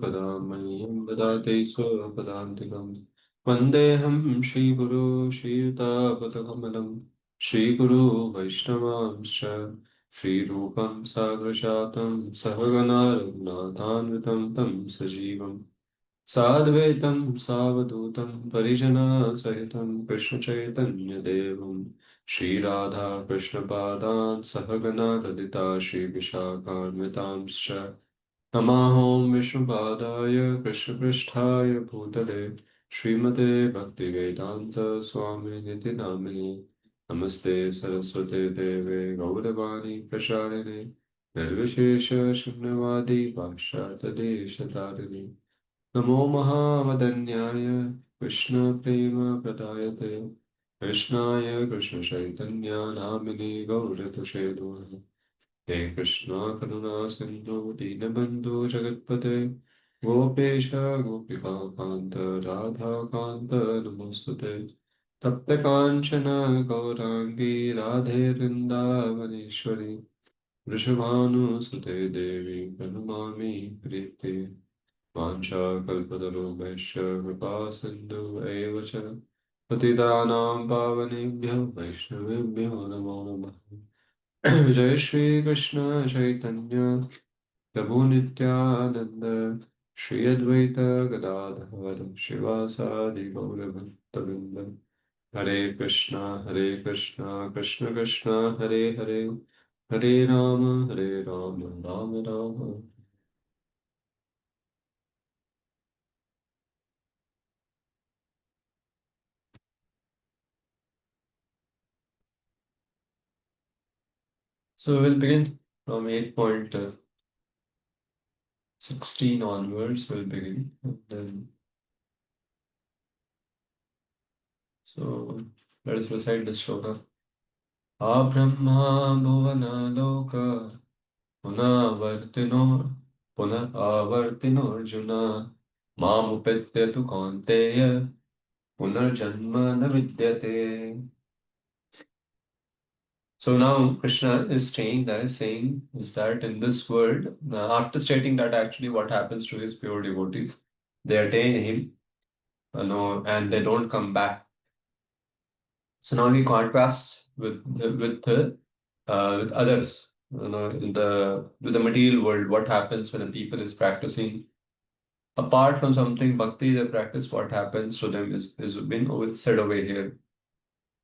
कदा मह्यं ददाति स्वपदान्तिकं वन्देऽहं श्रीगुरो श्रीयुतापदकमलं श्रीगुरो वैष्णवांश्च श्रीरूपं साग्रजातं सहगणा रघुनाथान्वितं तं सजीवं साद्वैतं सावधूतं परिजनसहितं कृष्णचैतन्यदेवं श्रीराधा कृष्णपादान् सहगणा ललिता श्रीविशाखान्वितांश्च नमाहो विष्णुपादाय कृष्णपृष्ठाय भूतले श्रीमते भक्तिवेदान्त स्वामिनिति नामिने नमस्ते सरस्वते देवे गौरवाणी प्रचारिणे निर्विशेष शून्यवादी पाश्चात्यदेशतारिणे नमो महावदन्याय कृष्णप्रेमप्रदायते कृष्णाय कृष्णचैतन्या नामिने गौरतुषे नमः हे कृष्णा करुणा सिंधु दीनबंधु जगत्पते गोपेश गोपिका कांत राधा कांत नमोस्तुते तप्त कांचन गौरांगी राधे वृंदावनेश्वरी वृषभानुसुते देवी प्रणमामि प्रीते वाञ्छाकल्पतरुभ्यश्च कृपा सिन्धु एव च पतितानां पावनेभ्यो वैष्णवेभ्यो नमो नमः जय श्री कृष्ण चैतन्य प्रभु नित्यानंद श्री अद्वैत गदाधर शिवासादि गौरभक्तवृंद हरे Krishna Krishna Krishna Hare Hare Hare Ram Ram Ram. So we'll begin from 8.16 onwards. We'll begin. And then, so let us recite this shloka. Abrahma bhuvana loka पुनरावर्तिनो पुनरावर्तिनो Arjun मामुपेत्य तु कौन्तेय पुनर्जन्म न विद्यते. So now Krishna is saying is that in this world, after stating that actually what happens to his pure devotees, they attain him, and they don't come back. So now he contrasts with others, in the with the material world. What happens when a people is practicing apart from something bhakti, they practice? What happens to them is been said over here.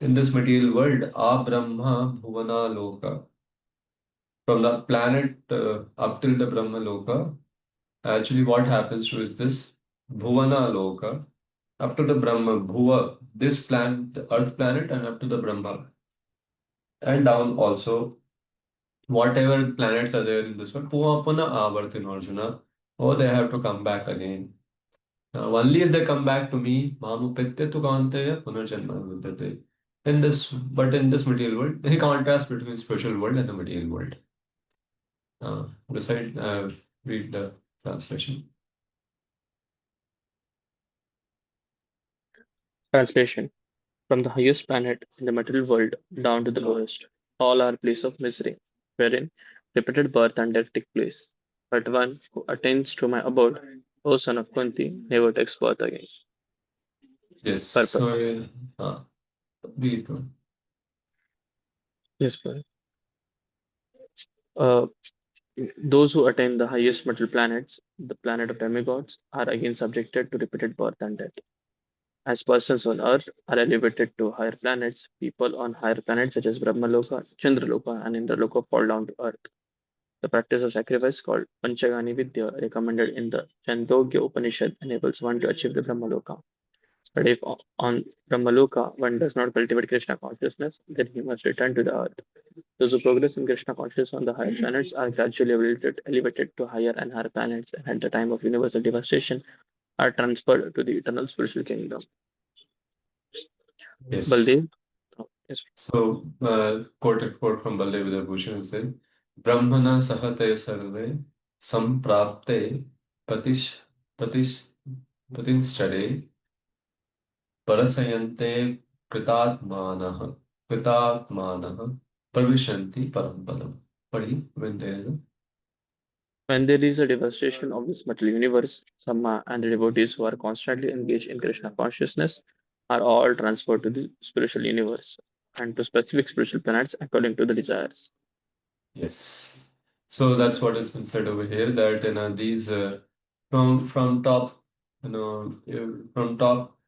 In this material world, a Brahma Bhuvana Loka, from the planet up till the Brahma Loka, actually what happens to is this Bhuvana Loka, up to the Brahma Bhuva, this planet, the Earth planet, and up to the Brahma, and down also, whatever planets are there in this world, Puna Puna Avartin Arjuna, or they have to come back again. Only if they come back to me, Mamu Pette tu Kanteya Punarjanma Vidyate. But in this material world, he contrasts between spiritual world and the material world. Read the translation. Translation: From the highest planet in the material world down to the lowest, all are place of misery, wherein repeated birth and death take place. But one who attains to my abode, O son of Kunti, never takes birth again. Yes, Purpose. so read one. Yes, Pran. Uh, those who attain the highest material planets, the planet of demigods, are again subjected to repeated birth and death. As persons on Earth are elevated to higher planets, people on higher planets such as Brahmaloka, Chandraloka, and Indraloka fall down to Earth. The practice of sacrifice, called Panchagani Vidya, recommended in the Chandogya Upanishad, enables one to achieve the Brahmaloka. But if on Brahmaloka one does not cultivate Krishna consciousness, then he must return to the earth. Those who progress in Krishna consciousness on the higher planets are gradually elevated to higher and higher planets, and at the time of universal devastation, are transferred to the eternal spiritual kingdom. Yes. Baldev? Oh, yes. So, quote from Baldev Bhushan said, Brahmana sahate sarve samprapte patish patish patinschare परसयन्ते कृतात्मानः कृतात्मानः प्रविशन्ति परम पदम. पढ़ी विंदेर. When there is a devastation of this material universe, Sama and the devotees who are constantly engaged in Krishna consciousness are all transferred to the spiritual universe and to specific spiritual planets according to the desires. Yes. So that's what has been said over here, that these from top, from top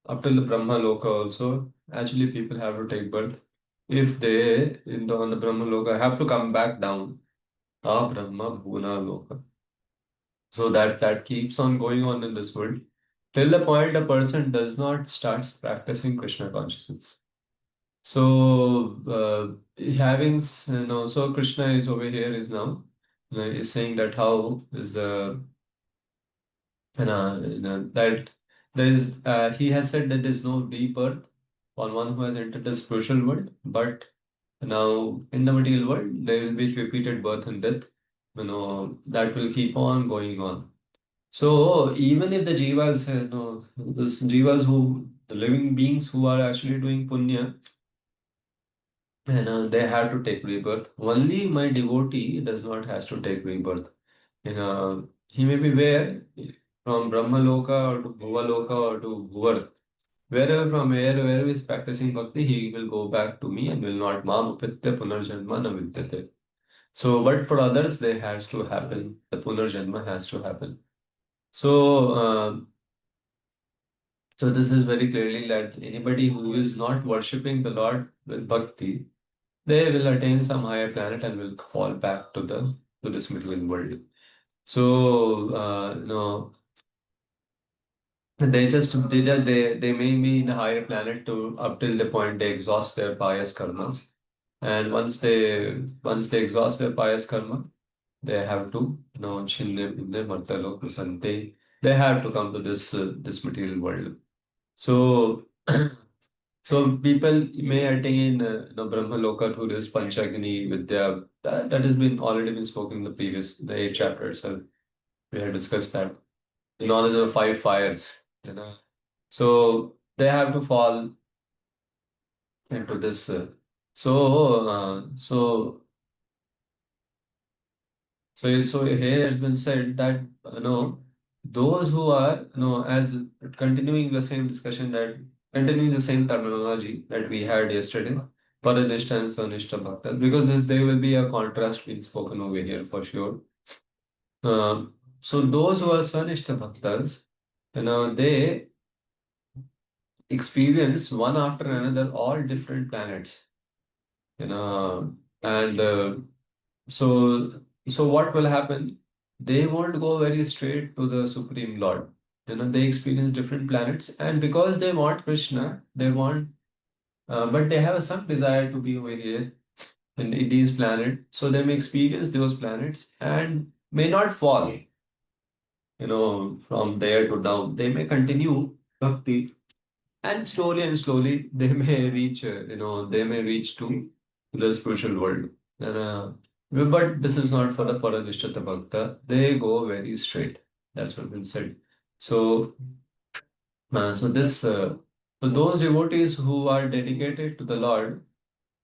up till the Brahma Loka also, actually people have to take birth. If they in the on the Brahma Loka have to come back down, Brahma Bhuna Loka. So that keeps on going on in this world till the point a person does not start practicing Krishna consciousness. So so Krishna is over here is now is saying that how is the that there is he has said that there is no rebirth on one who has entered the spiritual world, but now in the material world there will be repeated birth and death. That will keep on going on. So even if the jivas, those jivas who the living beings who are actually doing punya, they have to take rebirth. Only my devotee does not has to take rebirth. He may be where from Brahma Loka or to Bhuva Loka or to Bhuvar. Wherever from wherever he is practicing bhakti, he will go back to me and will not mam upitya punarjanma na vidyate. So, but for others, they has to happen. The punarjanma has to happen. So, so this is very clearly that anybody who is not worshipping the Lord with bhakti, they will attain some higher planet and will fall back to this material world. So, they may be in a higher planet to up till the point they exhaust their pious karmas. And once they exhaust their pious karma, they have to, Shinne Martalo Kusante, they have to come to this material world. So so people may attain Brahma Loka through this Panchagni Vidya. That has been already been spoken in the 8th chapter itself. We had discussed that. The knowledge of five fires. So they have to fall into this. So uh, so so here it's been said that those who are as continuing the same discussion, that continuing the same terminology that we had yesterday, Paradishta and Sanishta Bhakta, because there will be a contrast being spoken over here for sure. So those who are Sanishta Bhaktas, they experience one after another all different planets, and so so what will happen? They won't go very straight to the Supreme Lord. They experience different planets, and because they want Krishna, they want, but they have some desire to be over here in these planets, so they may experience those planets and may not fall, from there to down. They may continue bhakti, and slowly, they may reach, they may reach to the spiritual world. And, but this is not for the Paradishtata Bhakta. They go very straight. That's what been said. So, so this, so those devotees who are dedicated to the Lord,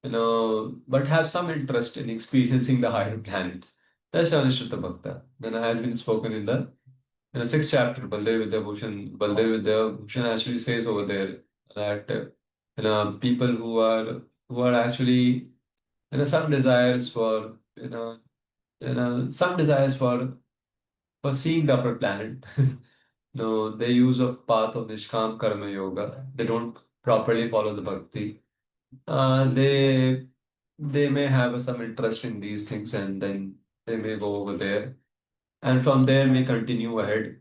but have some interest in experiencing the higher planets, that's Anushrita Bhakta. Then has been spoken in the 6th chapter, Baldev Vidya Bhushan actually says over there that people who are actually some desires for some desires for seeing the upper planet. No, they use a path of Nishkam Karma Yoga. They don't properly follow the bhakti. They may have some interest in these things, and then they may go over there, and from there may continue ahead.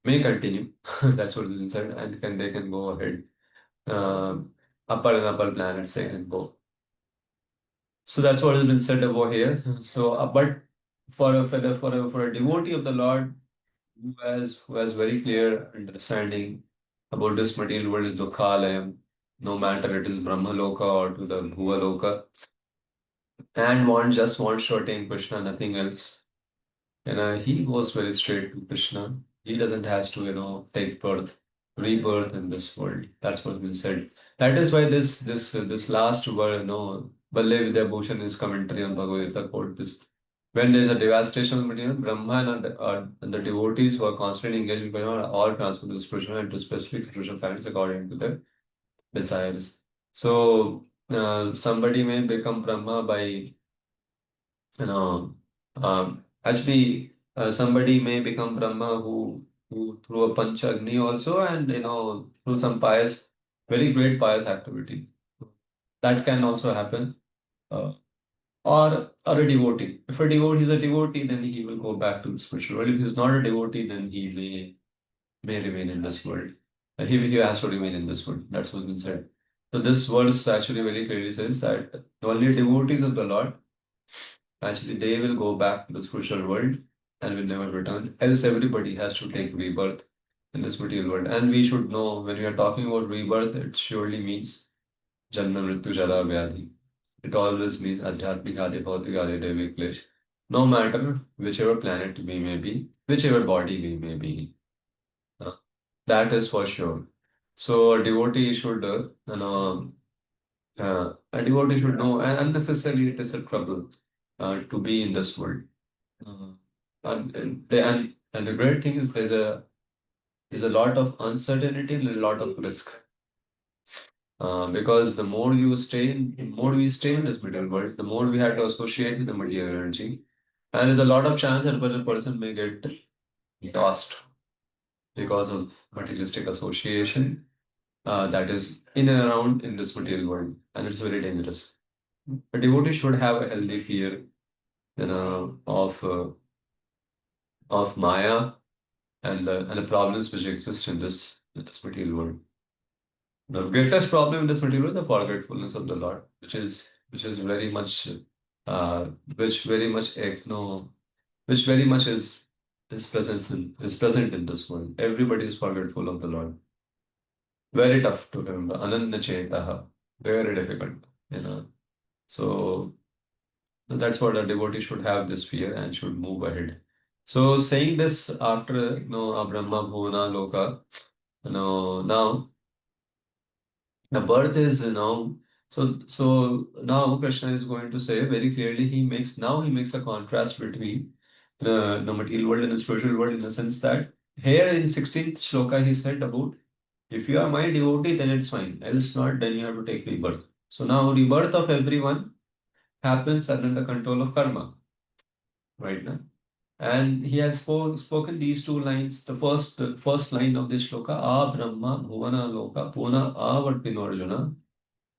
May continue. That's what is said, and they can go ahead. Upper and upper planets they can go. So that's what has been said over here. So, but for a devotee of the Lord who has very clear understanding about this material world is Dukhalayam, no matter it is Brahma Loka or to the Bhuva Loka, and wants to attain Krishna, nothing else. He goes very straight to Krishna. He doesn't has to, take rebirth in this world. That's what we said. That is why this last word, Balle Vidya Bhushan is commentary on Bhagavad Gita quote this. When there's a devastation of material, Brahma and the devotees who are constantly engaged in Pariyana are all transferred to the spiritual and to specific spiritual planets according to their desires. So somebody may become Brahma by you know actually somebody may become Brahma who through a Pancha Agni also, and through some pious, very great pious activity. That can also happen. Uh, or a devotee. If a devotee is a devotee, then he will go back to the spiritual world. If he's not a devotee, then he may remain in this world. He has to remain in this world. That's what been said. So this verse actually very clearly says that only devotees of the Lord, actually they will go back to the spiritual world and will never return. Else everybody has to take rebirth in this material world. And we should know when we are talking about rebirth, it surely means Janma Mrityu Jara Vyadhi. It always means Adhyatmik Adi Bhautik Adi Devik Klesh. No matter whichever planet we may be, whichever body we may be. uh, that is for sure. So a devotee should, a devotee should know, and unnecessarily it is a trouble to be in this world. Uh, and the great thing is there's a lot of uncertainty and a lot of risk. Because the more we stay in this material world, the more we have to associate with the material energy, and there's a lot of chance that a person may get lost because of materialistic association that is in and around in this material world, and it's very dangerous. A devotee should have a healthy fear, of Maya and the problems which exist in this material world. The greatest problem in this material is the forgetfulness of the Lord, which is very much which very much no which very much is present in this world. Everybody is forgetful of the Lord. Very tough to remember. Ananya Chetaha. Very difficult. You know. So that's what a devotee should have, this fear, and should move ahead. So saying this after Brahma Bhuvana Loka, now the birth is, so now Krishna is going to say very clearly, he makes a contrast between the material world and the spiritual world, in the sense that here in 16th shloka he said about, if you are my devotee, then it's fine. Else not, then you have to take rebirth. So now rebirth of everyone happens under the control of karma, right now. And he has spoken these two lines. The first line of this shloka, A Brahma Bhuvana Loka Puna Avartino Arjuna.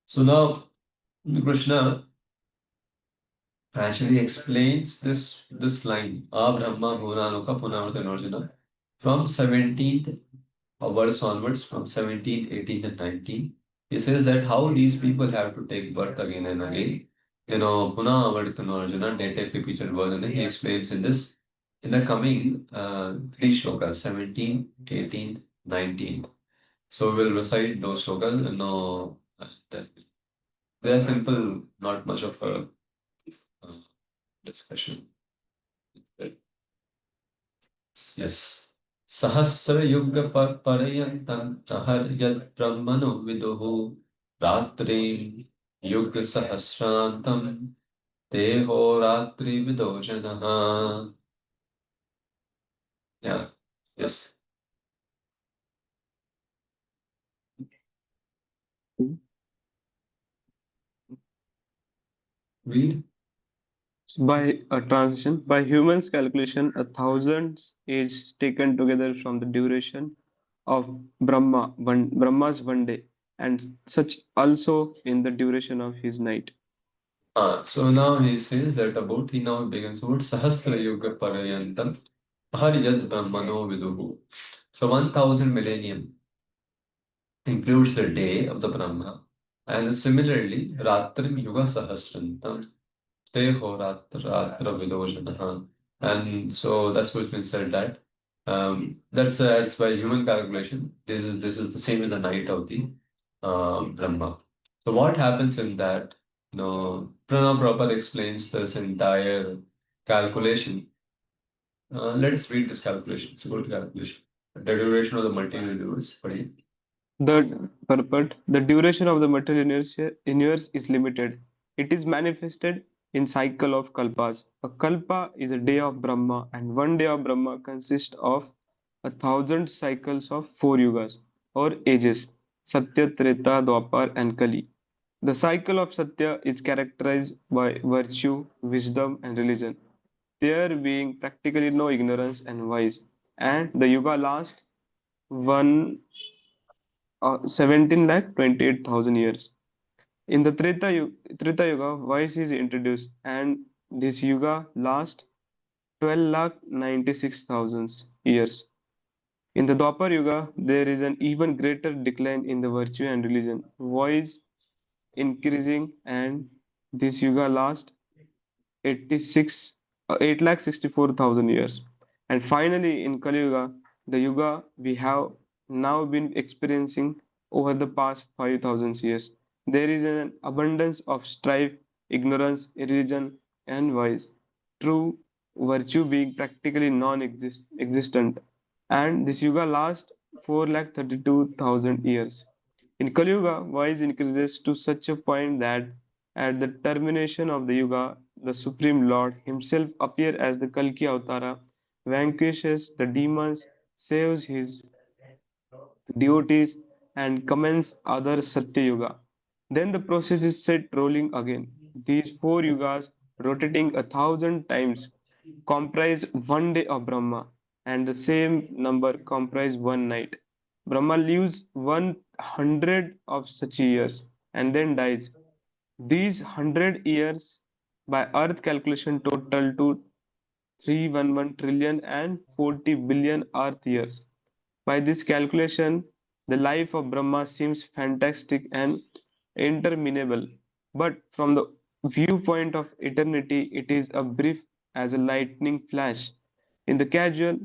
So now Krishna actually explains this line, A Brahma Bhuvana Loka Puna Avartino Arjuna, from 17th verse onwards, from 17, 18, and 19. He says that how these people have to take birth again and again. Puna Avartano Arjuna, they take repeated birth, and then he explains in the coming three shlokas, 17, 18, 19. So we'll recite those shlokas. They are simple, not much of a uh, discussion. Yes. सहस्रयुगपर्यन्तं यत् ब्रह्मणो विदुः रात्रिं युगसहस्रान्तं देहोरात्रिविदो जनः. Yeah. Yes. Read. By a transition, by humans' calculation, a thousand's age taken together from the duration of Brahma's one day, and such also in the duration of his night. So now he says that about, he now begins about Sahasra Yuga Parayantam Yad Brahmano Viduhu. So 1000 millennium includes the day of the Brahma, and similarly Ratrim Yuga Sahasrantam Teho Ratra Vidojanaha. And so that's what's been said, that that's by human calculation. This is the same as the night of the Brahma. So what happens in that? Pranav Prabhupada explains this entire calculation. Let us read this calculation. It's a good calculation. The duration of the material universe. The purport, the duration of the material universe is limited. It is manifested in cycle of kalpas. A kalpa is a day of Brahma, and one day of Brahma consists of 1,000 cycles of four yugas or ages: Satya, Treta, Dwapar, and Kali. The cycle of Satya is characterized by virtue, wisdom, and religion, there being practically no ignorance and vice, and the yuga lasts one 17 lakh 28,000 years. In the Treta Yuga, vice is introduced, and this yuga lasts 12 lakh 96,000 years. In the Dwapar Yuga, there is an even greater decline in the virtue and religion, vice increasing, and this yuga lasts 86 8 lakh 64,000 years. And finally, in Kali Yuga, the yuga we have now been experiencing over the past 5,000 years, there is an abundance of strife, ignorance, religion, and vice. True virtue being practically non-existent, and this yuga lasts 4 lakh 32,000 years. In Kali Yuga, vice increases to such a point that at the termination of the Yuga, the Supreme Lord himself appears as the Kalki Avatara, vanquishes the demons, saves his devotees, and commences other Satya Yuga. Then the process is set rolling again. These four yugas, rotating 1,000 times, comprise one day of Brahma, and the same number comprise one night. Brahma lives 100 of such years and then dies. These 100 years by earth calculation total to 311 trillion and 40 billion earth years. By this calculation, the life of Brahma seems fantastic and interminable, but from the viewpoint of eternity, it is as brief as a lightning flash. In the casual,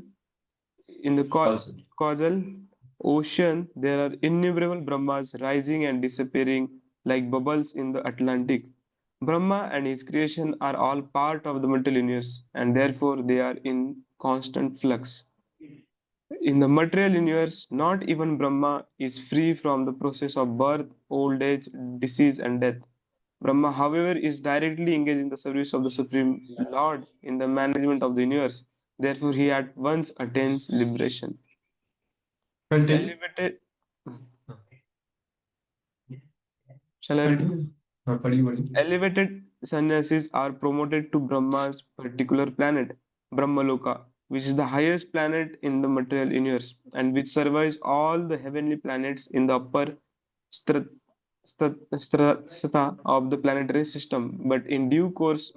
in the Also, causal ocean, there are innumerable Brahmas rising and disappearing like bubbles in the Atlantic. Brahma and his creation are all part of the material universe, and therefore they are in constant flux. In the material universe, not even Brahma is free from the process of birth, old age, disease, and death. Brahma, however, is directly engaged in the service of the Supreme Lord in the management of the universe. Therefore, he at once attains liberation. continue. Elevated, shall I read? Continue. Padi, padi. Elevated sannyasis are promoted to Brahma's particular planet, Brahmaloka, which is the highest planet in the material universe and which survives all the heavenly planets in the upper strat- strata of the planetary system. But in due course,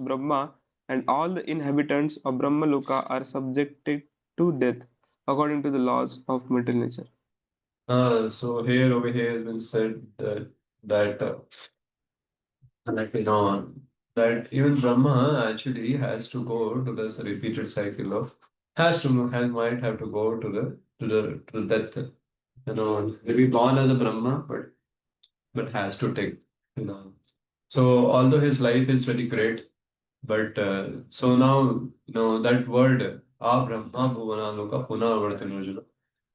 Brahma and all the inhabitants of Brahmaloka are subjected to death according to the laws of material nature. So here over here has been said that that even Brahma actually has to go to this repeated cycle of might have to go to the death. Maybe born as a Brahma, but has to take. You know. So although his life is very great, but so now that word Brahma Bhuvana Loka Puna Vartanojana.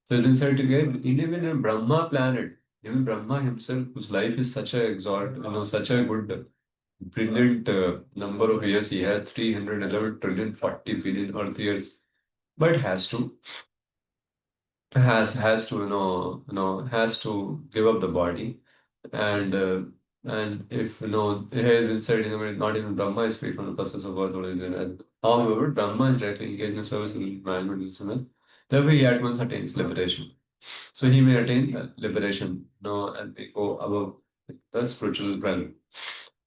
So it's been said to get even in a Brahma planet, even Brahma himself, whose life is such a such a good, brilliant number of years, he has 311 trillion, 40 billion Earth years, but has to has to give up the body, and if it has been said, not even Brahma is free from the process of birth or religion. And however, Brahma is directly engaged in the service of management listeners. Therefore, he at once attains liberation. So he may attain liberation, and may go above the spiritual realm.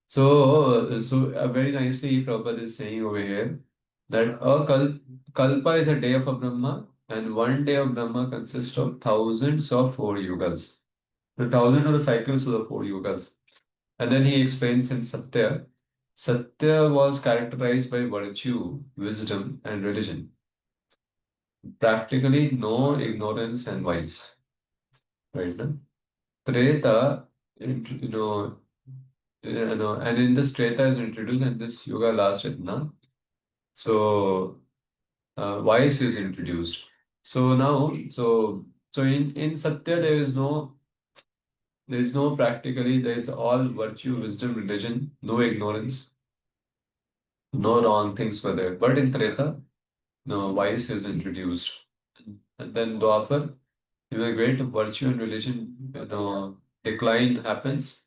So very nicely, Prabhupada is saying over here that kalpa is a day of a Brahma, and one day of Brahma consists of thousands of four yugas. The thousand are the cycles of the four yugas. And then he explains in Satya. Satya was characterized by virtue, wisdom, and religion. Practically no ignorance and vice. Right? No? Treta, and in this Treta is introduced, and this Yoga last Chetna. So vice is introduced. So now, so in Satya there is there is no practically, there is all virtue, wisdom, religion, no ignorance, no wrong things were there. But in Treta, no, vice is introduced. And then Dwapar, even great virtue and religion, decline happens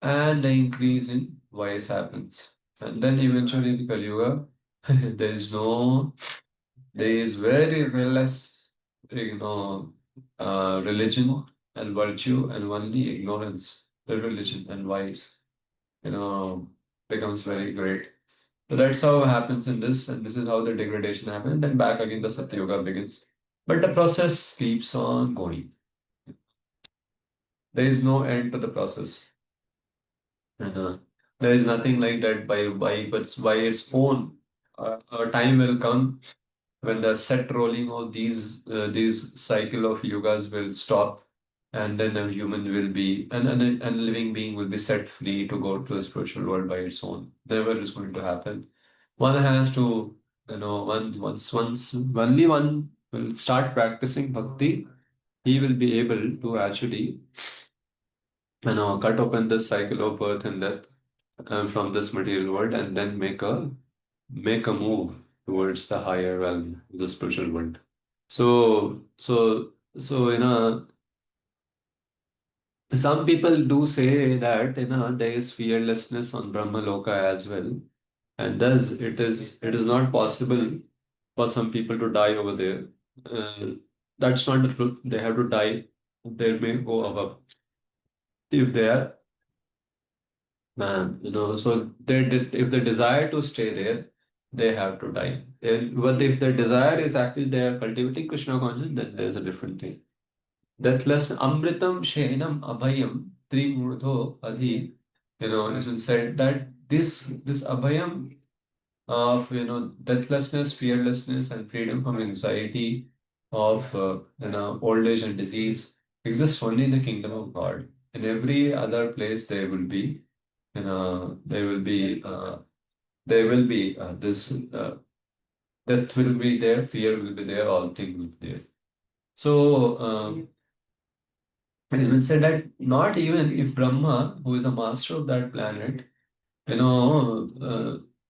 and the increase in vice happens. And then eventually in Kali Yuga, there is no, there is very less, religion and virtue and only ignorance, the religion and vice, becomes very great. So that's how it happens in this, and this is how the degradation happens. Then back again the Satya Yuga begins. But the process keeps on going. There is no end to the process. And there is nothing like that by its own. A time will come when the set rolling of these cycle of yugas will stop, and then a human will be and a living being will be set free to go to the spiritual world by its own. Never is going to happen. One has to, once only one will start practicing bhakti, he will be able to actually, cut open this cycle of birth and death from this material world, and then make a move towards the higher realm, the spiritual world. So, some people do say that there is fearlessness on Brahma Loka as well, and thus it is not possible for some people to die over there. Uh, that's not the truth. They have to die. They may go above if they are man. So if they desire to stay there, they have to die. But if their desire is actually they are cultivating Krishna consciousness, then there's a different thing. Deathless Amritam Shenam Abhayam Trimurdho Adhi. It's been said that this Abhayam of deathlessness, fearlessness, and freedom from anxiety of old age and disease exists only in the kingdom of God. In every other place, there will be this death will be there, fear will be there, all things will be there. So it's been said that not even if Brahma, who is a master of that planet,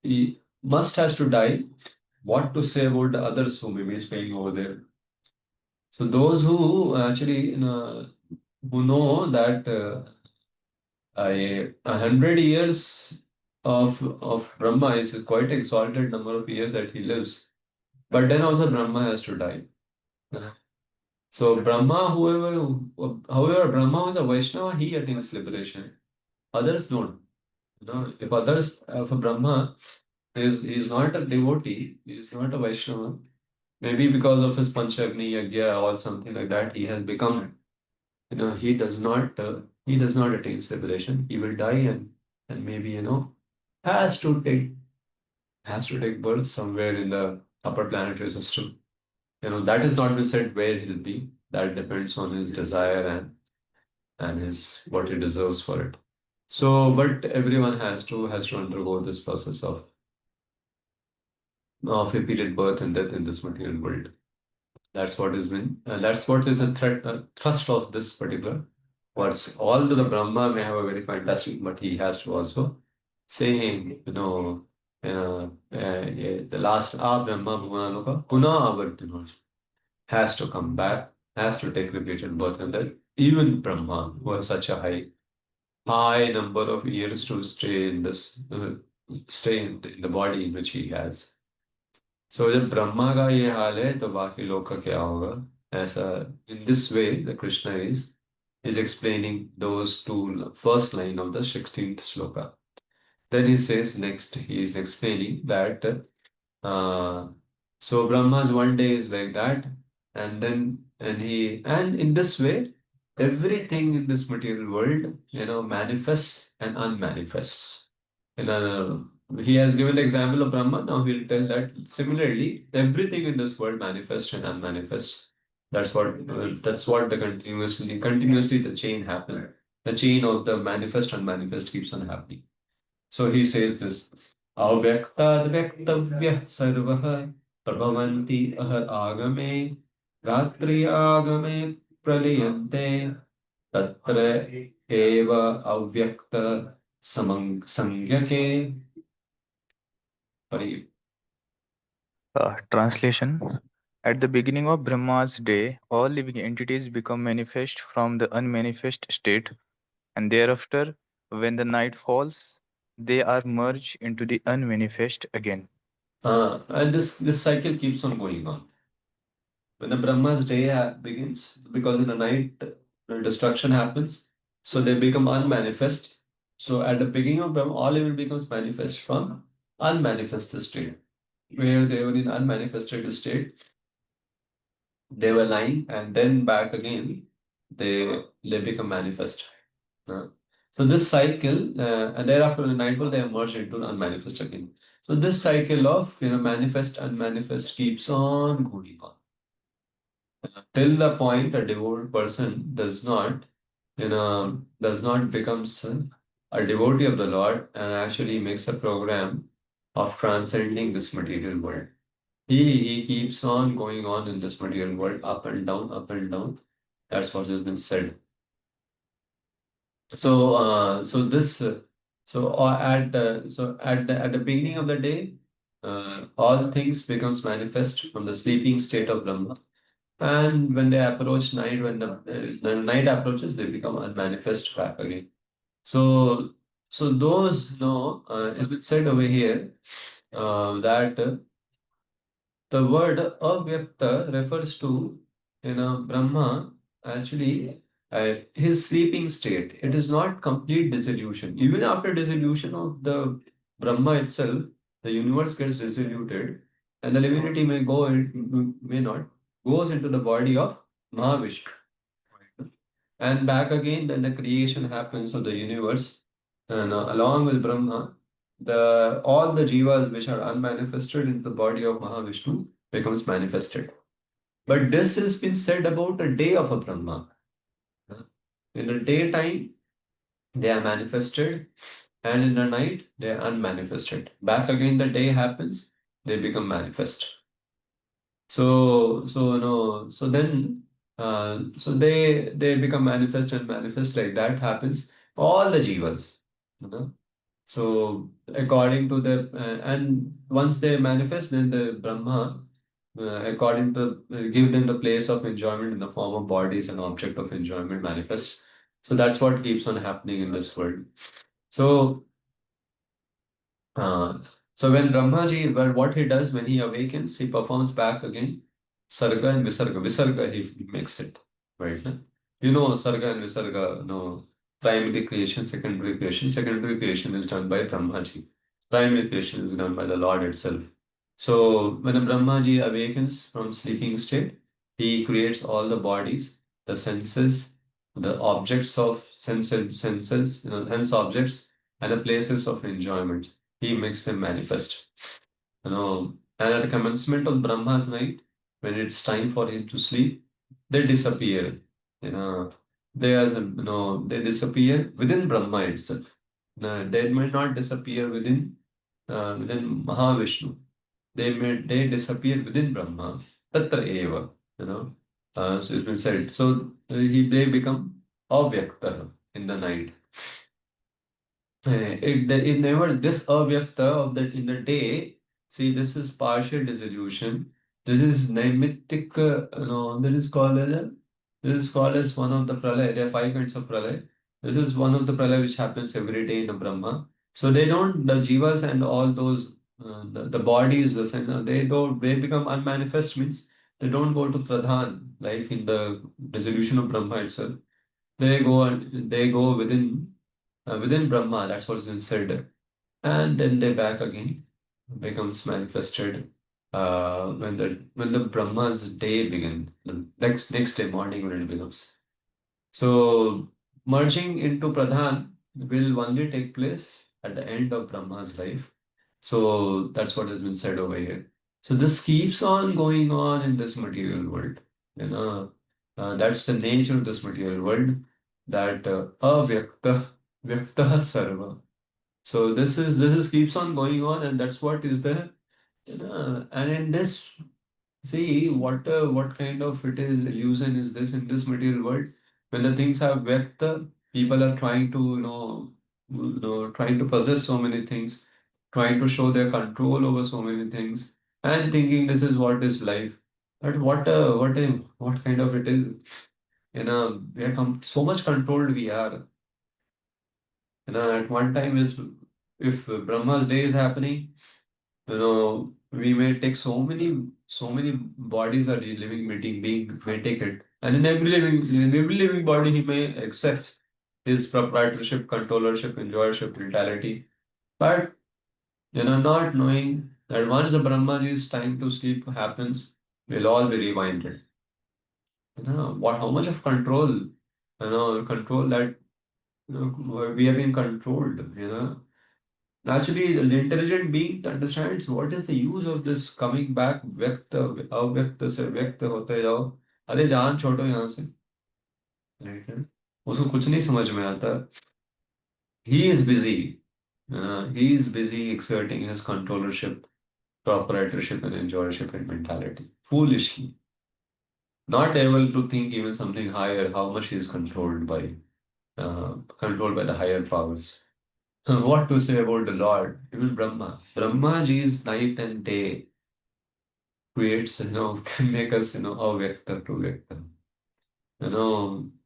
he must has to die. What to say about the others who may be staying over there? So those who actually who know that 100 years of Brahma is quite exalted number of years that he lives, but then also Brahma has to die. So Brahma, however, Brahma is a Vaishnava, he attains liberation. Others don't. If others, for Brahma, is not a devotee, he is not a Vaishnava. Maybe because of his Panchagni Yagya or something like that, he has become, he does not attain liberation. He will die and maybe, has to take has to take birth somewhere in the upper planetary system. That is not been said where he'll be. That depends on his desire and his what he deserves for it. So, but everyone has to undergo this process of repeated birth and death in this material world. That's what has been. That's what is the thrust of this particular verse. Although the Brahma may have a very fantastic, but he has to also saying, the last Brahma Bhuvanoka Puna Avartino has to come back, has to take repeated birth, and that even Brahma, who has such a high number of years to stay in this, stay in the body in which he has. So जब ब्रह्मा का ये हाल है तो बाकी लोग का क्या होगा ऐसा in this way the Krishna is explaining those two first line of the 16th shloka. Then he says next he is explaining that uh, so Brahma's one day is like that, and then and in this way everything in this material world manifests and unmanifests. He has given the example of Brahma. Now he'll tell that similarly everything in this world manifests and unmanifests. That's what the continuously the chain happen. The chain of the manifest unmanifest keeps on happening. So he says this Avyakta Vyaktavyah Sarvah Prabhavanti Ahar Agame Ratri Agame Praliyante Tatra eva avyakta sangyake pari. Translation. At the beginning of Brahma's day, all living entities become manifest from the unmanifest state, and thereafter, when the night falls, they are merged into the unmanifest again. And this cycle keeps on going on. When the Brahma's day begins, because in the night destruction happens, so they become unmanifest. So at the beginning of Brahma, all evil becomes manifest from unmanifested state, where they were in unmanifested state, they were lying, and then back again, they become manifest. Uh, so this cycle, and thereafter in the nightfall, they emerge into unmanifest again. So this cycle of manifest unmanifest keeps on going on till the point a devout person does not becomes a devotee of the Lord and actually makes a program of transcending this material world. He keeps on going on in this material world, up and down, up and down. That's what has been said. So, at the beginning of the day, all things becomes manifest from the sleeping state of Brahma. And when they approach night, when the night approaches, they become unmanifest back again. So, those, it's been said over here that the word avyakta refers to, Brahma actually his sleeping state. It is not complete dissolution. Even after dissolution of the Brahma itself, the universe gets dissoluted, and the divinity may not, goes into the body of Mahavishnu. And back again, then the creation happens of the universe, and along with Brahma, the all the jivas which are unmanifested in the body of Mahavishnu becomes manifested. But this has been said about a day of a Brahma. In the daytime, they are manifested, and in the night, they are unmanifested. Back again, the day happens, they become manifest. So then, they become manifest and manifest, like that happens. All the jivas, you know. So according to the and once they manifest, then the Brahma, according to give them the place of enjoyment in the form of bodies and object of enjoyment manifests. So that's what keeps on happening in this world. So uh, so when Brahmaji, well, what he does when he awakens, he performs back again Sarga and Visarga. Visarga, he makes it, right? Huh? Sarga and Visarga, primary creation, secondary creation. Secondary creation is done by Brahmaji. Primary creation is done by the Lord itself. So when a Brahmaji awakens from sleeping state, he creates all the bodies, the senses, the objects of senses, hence objects, and the places of enjoyment. He makes them manifest. And at the commencement of Brahma's night, when it's time for him to sleep, they disappear. You know, they disappear within Brahma itself. They may not disappear within Mahavishnu. They disappear within Brahma. Tatra eva. So it's been said. So they become avyakta in the night. It never this avyakta of that in the day. See, this is partial dissolution. This is naimittic. This is called as one of the pralay. There are five kinds of pralay. This is one of the pralay which happens every day in the Brahma. So they don't the jivas and all those the bodies they become unmanifest means they don't go to pradhan like in the dissolution of Brahma itself. They go within Brahma, that's what's been said. And then they back again becomes manifested when the Brahma's day begins, the next day morning when it becomes. So merging into Pradhan will only take place at the end of Brahma's life. So that's what has been said over here. So this keeps on going on in this material world. That's the nature of this material world. That avyakta sarva. So this is keeps on going on, and that's what is there. And in this, see what kind of it is illusion is this in this material world. When the things are vyakta, People are trying to, trying to possess so many things, trying to show their control over so many things, and thinking this is what is life. But what kind of it is? We are so much controlled we are. At one time is if Brahma's day is happening, we may take so many bodies are living being may take it, and in every living body he may accept his proprietorship, controllership, enjoyership, mentality. But not knowing that once the Brahmaji's time to sleep happens, we'll all be rewinded. How much of control, control that we have been controlled. Naturally, the intelligent being understands what is the use of this coming back व्यक्त अव्यक्त से व्यक्त होते जाओ, अरे जान छोड़ो यहाँ से, right? उसको कुछ नहीं समझ में आता. He is busy exerting his controllership, proprietorship, and enjoyership and mentality foolishly, not able to think even something higher, how much he is controlled by the higher powers. What to say about the Lord? Even Brahma. Brahmaji's night and day creates, can make us, avyakta to vyakta.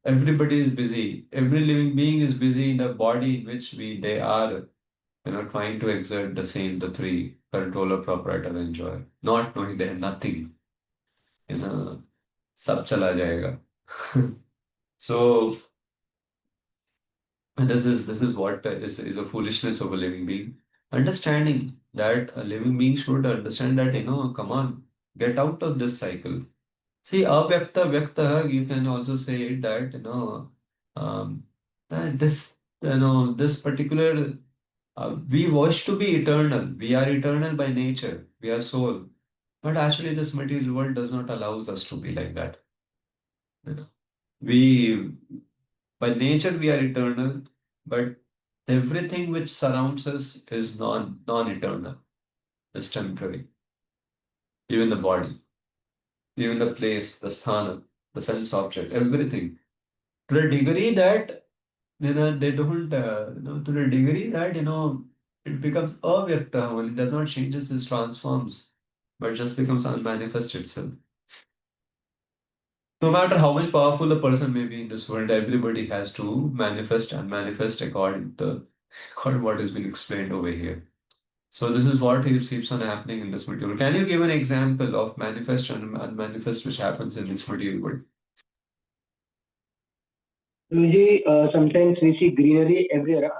Everybody is busy. Every living being is busy in the body in which they are, trying to exert the three, controller, proprietor, enjoyer, not knowing they have nothing. सब चला जाएगा. So, and this is what is a foolishness of a living being. Understanding that a living being should understand that, come on, get out of this cycle. See, avyakta, vyakta, you can also say it that, this, this particular, we wish to be eternal. We are eternal by nature. We are soul. But actually, this material world does not allow us to be like that. We, by nature, we are eternal, but everything which surrounds us is non-eternal. It's temporary. Even the body, even the place, the sthana, the sense object, everything. To the degree that they don't, to the degree that it becomes avyakta, when it does not change, it transforms, but just becomes unmanifest itself. No matter how much powerful a person may be in this world, everybody has to manifest and manifest according to what has been explained over here. So this is what keeps on happening in this material. Can you give an example of manifest and unmanifest which happens in this material world? Usually, sometimes we see greenery everywhere.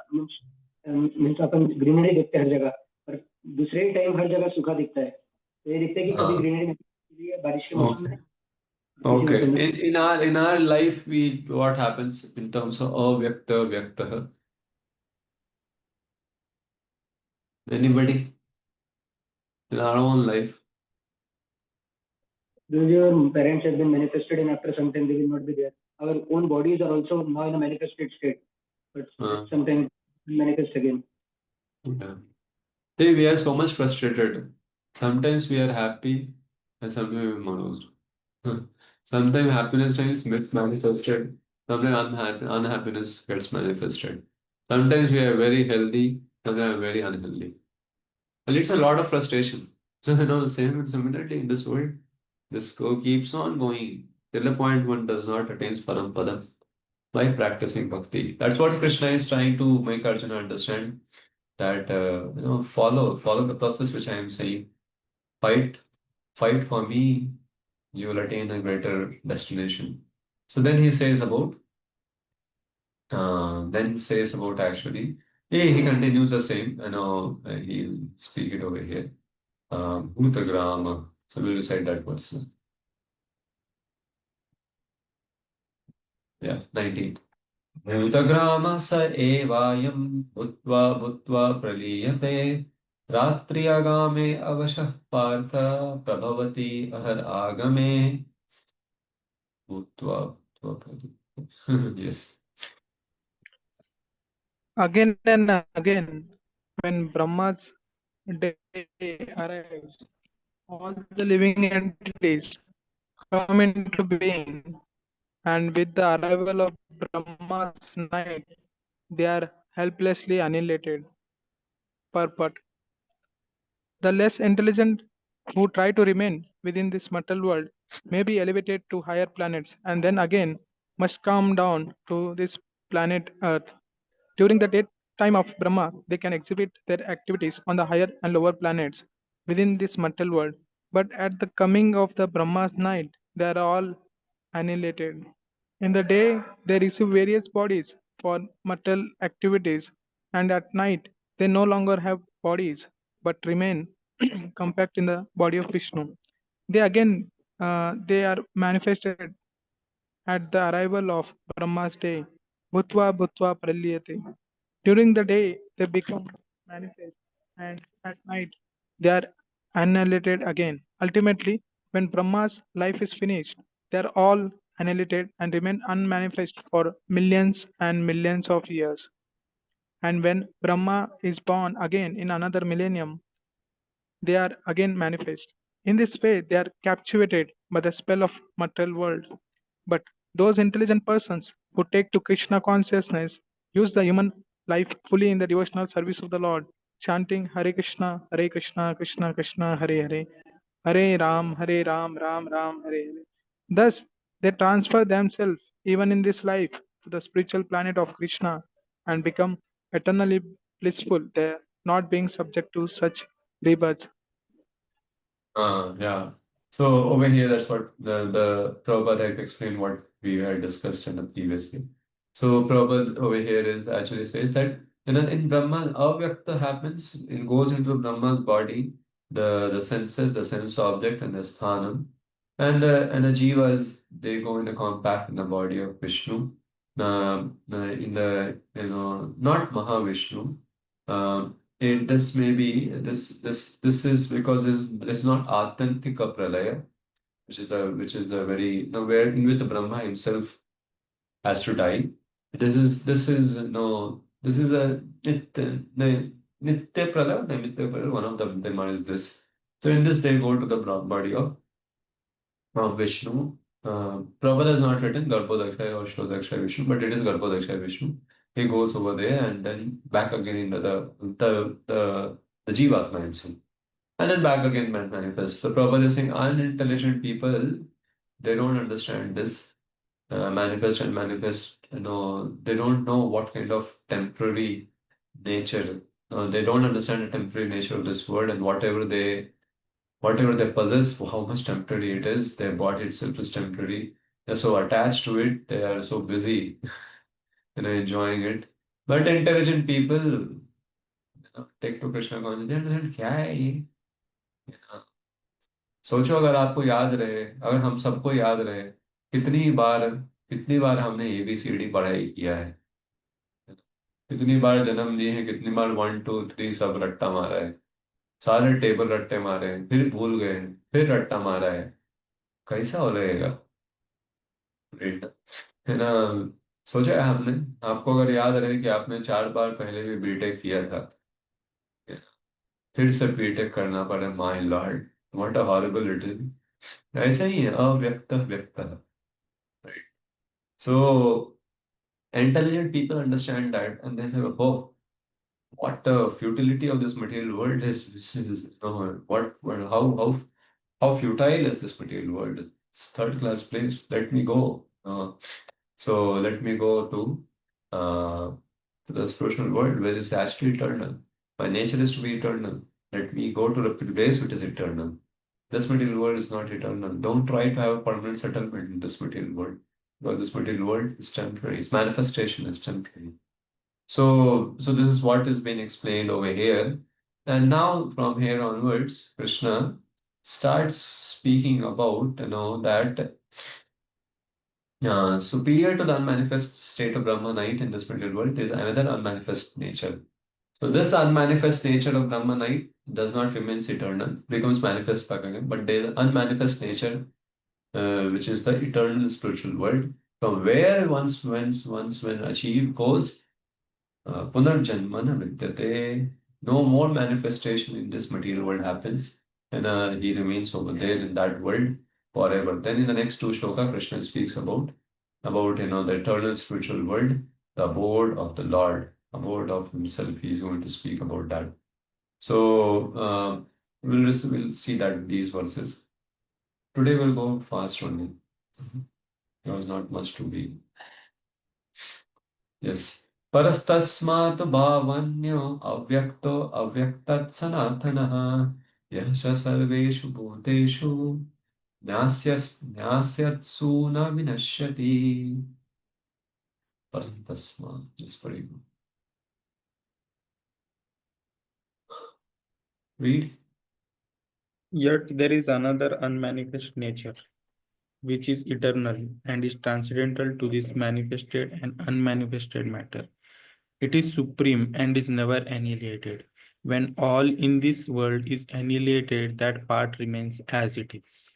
Means upon greenery देखते हैं हर जगह, पर दूसरे time हर जगह सूखा दिखता है. तो ये दिखता है कि कभी ग्रीनरी बारिश के मौसम में. Okay. In our life, what happens in terms of avyakta, vyakta? Anybody in our own life? Those your parents have been manifested, and after some time they will not be there. Our own bodies are also now in a manifested state, but sometimes manifest again. Yeah. See, we are so much frustrated. Sometimes we are happy, and sometimes we are monos. Sometimes happiness is manifested. Sometimes unhappiness gets manifested. Sometimes we are very healthy. Sometimes very unhealthy. And it's a lot of frustration. So similarly in this world, this keeps on going till the point one does not attain parampadam by practicing bhakti. That's what Krishna is trying to make Arjuna understand. That follow the process which I am saying. Fight for me, you will attain a greater destination. So then he says about actually, he continues the same. He'll speak it over here. Bhutagrama. So we'll recite that verse. Yeah, 19th. भूतग्राम स एवायं भूत्वा भूत्वा प्रलीयते रात्र्यागामे अवशः पार्थ प्रभवति अहर आगमे भूत्वा भूत्वा प्रलीयते. Yes. Again and again, when Brahma's day arrives, all the living entities come into being, and with the arrival of Brahma's night, they are helplessly annihilated. Purport. The less intelligent who try to remain within this material world may be elevated to higher planets and then again must come down to this planet Earth. During the daytime of Brahma, they can exhibit their activities on the higher and lower planets within this material world. But at the coming of the Brahma's night, they are all annihilated. In the day, they receive various bodies for material activities, and at night, they no longer have bodies but remain compact in the body of Vishnu. They are manifested at the arrival of Brahma's day, Bhutva Bhutva Pralyate. During the day, they become manifest, and at night, they are annihilated again. Ultimately, when Brahma's life is finished, they are all annihilated and remain unmanifest for millions and millions of years. And when Brahma is born again in another millennium, they are again manifest. In this way, they are captivated by the spell of material world. But those intelligent persons who take to Krishna consciousness use the human life fully in the devotional service of the Lord, chanting Hare Krishna, Krishna Krishna, Hare Hare, Hare Ram, Ram Ram, Hare Hare. Thus, they transfer themselves even in this life to the spiritual planet of Krishna and become eternally blissful there, not being subject to such rebirths. Yeah. So over here, that's what the Prabhupada has explained what we had discussed in the previously. So Prabhupada over here is actually says that in Brahma, avyakta happens, it goes into Brahma's body, the senses, the sense object, and the sthanam, and the jivas they go in the compact in the body of Vishnu, in the not Mahavishnu. This may be this is because this is not Atyantika Pralaya, which is the very where in which the Brahma himself has to die. This is a Nitya Pralaya, Nitya Pralaya. One of them is this. So in this they go to the body of Vishnu. Prabhupada has not written Garbhodakshaya or Shodakshaya Vishnu, but it is Garbhodakshaya Vishnu. He goes over there and then back again into the Jivatma himself. And then back again manifests. So Prabhupada is saying unintelligent people, they don't understand this manifest and manifest. They don't know what kind of temporary nature. They don't understand the temporary nature of this world, and whatever they possess, how much temporary it is, their body itself is temporary. They're so attached to it, they are so busy, enjoying it. But intelligent people take to Krishna consciousness, क्या है ये? सोचो अगर आपको याद रहे, अगर हम सबको याद रहे, कितनी बार हमने ABCD पढ़ाई किया है, कितनी बार जन्म लिए हैं, कितनी बार 1 2 3 सब रट्टा मारा है, सारे टेबल रट्टे मारे हैं, फिर भूल गए हैं, फिर रट्टा मारा है, कैसा हो रहेगा? Great. है ना? सोचा है हमने, आपको अगर याद रहे कि आपने 4 बार पहले भी बीटेक किया था, फिर से बीटेक करना पड़े, my Lord, what a horrible it is. ऐसा ही है अव्यक्त व्यक्त, right? So intelligent people understand that and they say, oh, what the futility of this material world is how futile is this material world? It's third class place. Let me go. So let me go to the spiritual world where it's actually eternal. My nature is to be eternal. Let me go to the place which is eternal. This material world is not eternal. Don't try to have a permanent settlement in this material world. Because this material world is temporary. Its manifestation is temporary. So this is what is being explained over here. And now from here onwards, Krishna starts speaking about, that superior to the unmanifest state of Brahma night in this material world is another unmanifest nature. So this unmanifest nature of Brahma night does not remain eternal, becomes manifest back again, but there is unmanifest nature, which is the eternal spiritual world, from where once when achieved goes punarjanmana vidyate. No more manifestation in this material world happens, and he remains over there in that world forever. Then in the next two shloka, Krishna speaks about about the eternal spiritual world, the abode of the Lord, abode of Himself. He's going to speak about that. So we'll see that these verses. Today we'll go fast only. There was not much to be. Yes. Parastasmat bhavanyo avyakto avyaktat sanathanah yasha sarveshu bhuteshu न्यास्यत्सु न विनश्यति परन्तस्मात्. Just very good. Read. Yet there is another unmanifest nature, which is eternal and is transcendental to this manifested and unmanifested matter. It is supreme and is never annihilated. When all in this world is annihilated, that part remains as it is.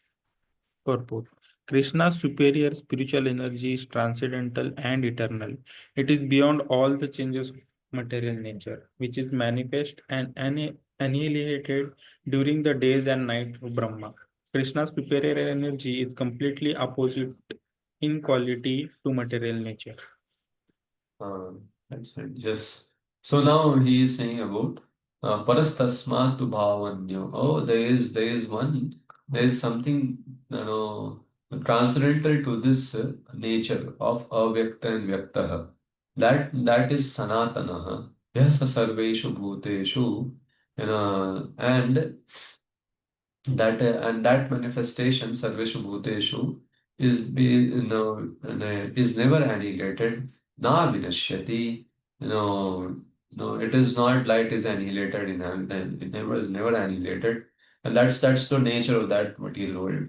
Purport. Krishna's superior spiritual energy is transcendental and eternal. It is beyond all the changes of material nature, which is manifest and annihilated during the days and nights of Brahma. Krishna's superior energy is completely opposite in quality to material nature. That's right. Just so now he is saying about parastasmat bhavanyo. Oh, there is one. There is something transcendental to this nature of avyakta and vyaktaha. That is sanatanaha. Yes, sarveshu bhuteshu. And that manifestation sarveshu bhuteshu is never annihilated, na vinashyati. It is not like it is annihilated it never is never annihilated, and that's the nature of that material world.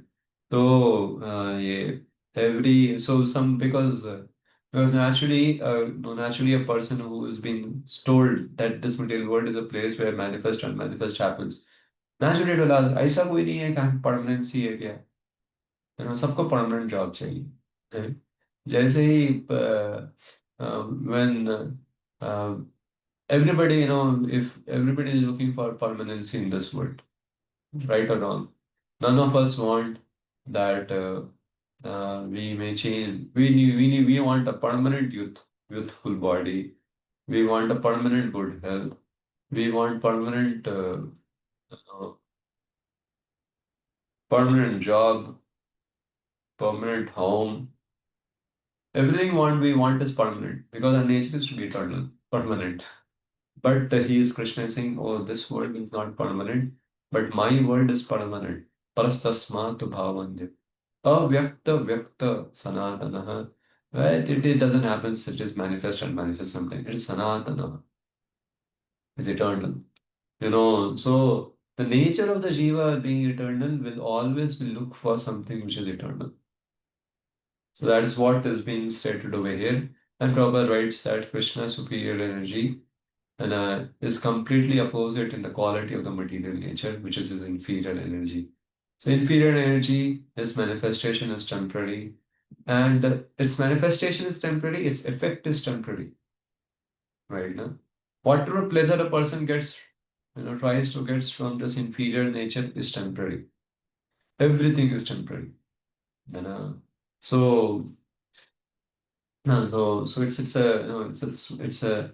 So yeah, because naturally a person who has been told that this material world is a place where manifest and unmanifest happens, naturally it will ask ऐसा कोई नहीं है कि permanency है क्या, सबको permanent job चाहिए है? जैसे ही when everybody if everybody is looking for permanency in this world, right or wrong, none of us want that we may change. We want a permanent youthful body. We want a permanent good health. We want permanent job, permanent home. Everything we want is permanent because our nature is to be eternal, permanent. But he is Krishna saying, oh, this world is not permanent, but my world is permanent. Parastasmatu bhavandya. Avyakta vyakta sanatanaha. Well, it doesn't happen, it is manifest and manifest something. It is sanatana. It's eternal. So the nature of the Jiva being eternal will always be look for something which is eternal. So that is what is being stated over here. And Prabhupada writes that Krishna's superior energy is completely opposite in the quality of the material nature, which is his inferior energy. So inferior energy, its manifestation is temporary, and its manifestation is temporary, its effect is temporary. Right now, whatever pleasure a person gets, tries to get from this inferior nature is temporary. Everything is temporary. So so it's a it's a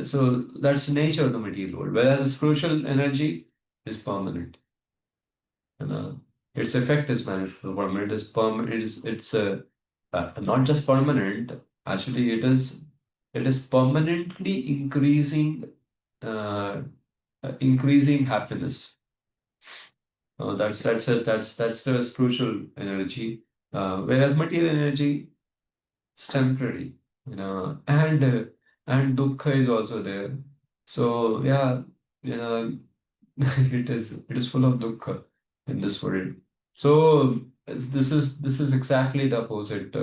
so that's the nature of the material world. Whereas the spiritual energy is permanent, and its effect is permanent. Is permanent. It's not just permanent. Actually, it is permanently increasing happiness. That's the spiritual energy. Whereas material energy, it's temporary, and dukkha is also there. So yeah, it is full of dukkha in this world. So this is exactly the opposite,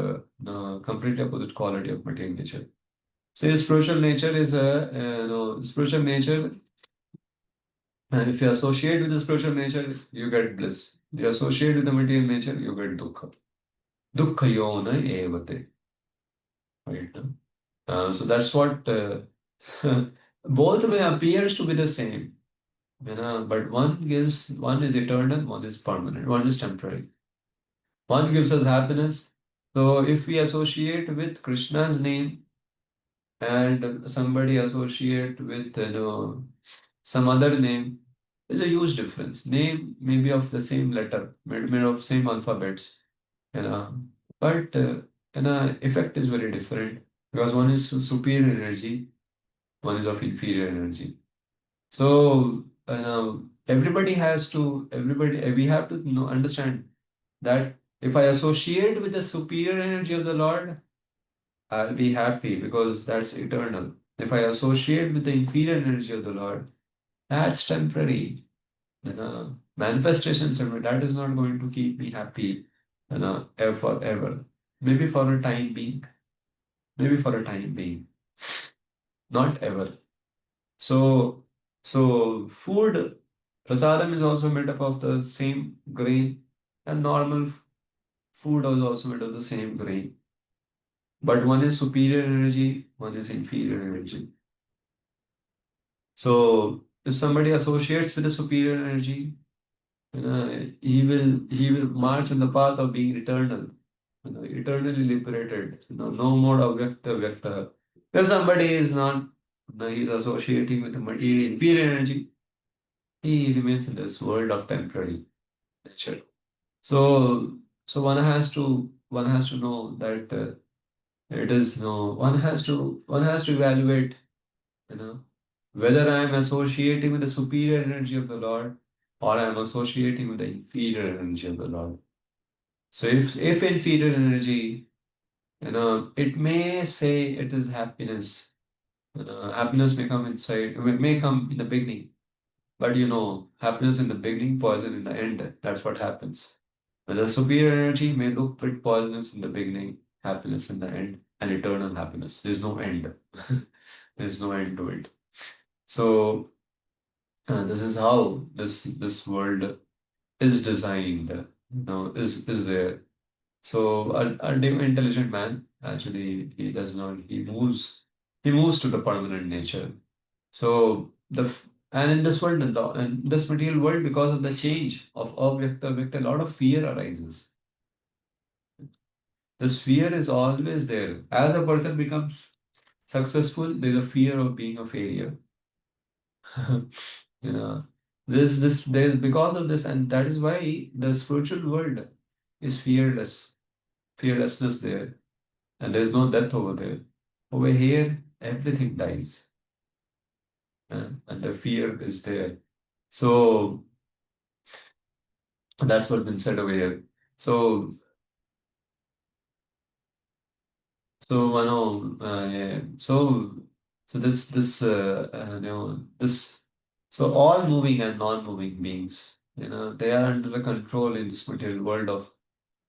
completely opposite quality of material nature. So spiritual nature is spiritual nature. If you associate with the spiritual nature, you get bliss. You associate with the material nature, you get dukkha. Dukkha yona evate. Right? So that's what both way appears to be the same. But one is eternal, one is permanent, one is temporary. One gives us happiness, So if we associate with Krishna's name and somebody associate with some other name, there's a huge difference. Name may be of the same letter, made of same alphabets, you know, but effect is very different because one is superior energy, one is of inferior energy. So everybody we have to understand that if I associate with the superior energy of the Lord, I'll be happy because that's eternal. If I associate with the inferior energy of the Lord, that's temporary. Manifestations of it, that is not going to keep me happy, ever forever. Maybe for a time being, maybe for a time being, not ever. So, food, prasadam is also made up of the same grain, and normal food is also made of the same grain. But one is superior energy, one is inferior energy. So, if somebody associates with a superior energy, he will march on the path of being eternal, eternally liberated. No more avyakta vyakta. If somebody is not, he's associating with the material inferior energy, he remains in this world of temporary nature. So, one has to know that it is no one has to evaluate, you know, whether I am associating with the superior energy of the Lord or I am associating with the inferior energy of the Lord. So if inferior energy, it may say it is happiness. Happiness may come inside, may come in the beginning. But happiness in the beginning, poison in the end. That's what happens. Well, the superior energy may look bit poisonous in the beginning, happiness in the end, and eternal happiness. There's no end. There's no end to it. So this is how this world is designed. Is there. So a intelligent man actually he does not he moves to the permanent nature. So and in this world, in this material world, because of the change of avyakta, vyakta, a lot of fear arises. This fear is always there. As a person becomes successful, there's a fear of being a failure. you know, there because of this, and that is why the spiritual world is fearlessness there, and there's no death over there. Over here, everything dies, and the fear is there. So that's what's been said over here. So, yeah. So so all moving and non-moving beings, they are under the control in this material world of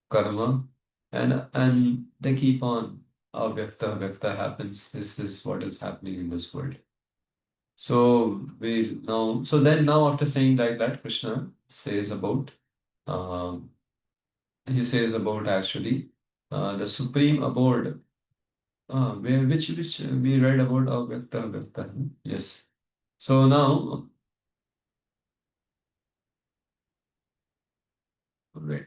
karma, and they keep on. Vyakta happens. This is what is happening in this world. So after saying like that, Krishna says about um, actually the supreme abode, which we read about Vyakta. Yes. So now, wait.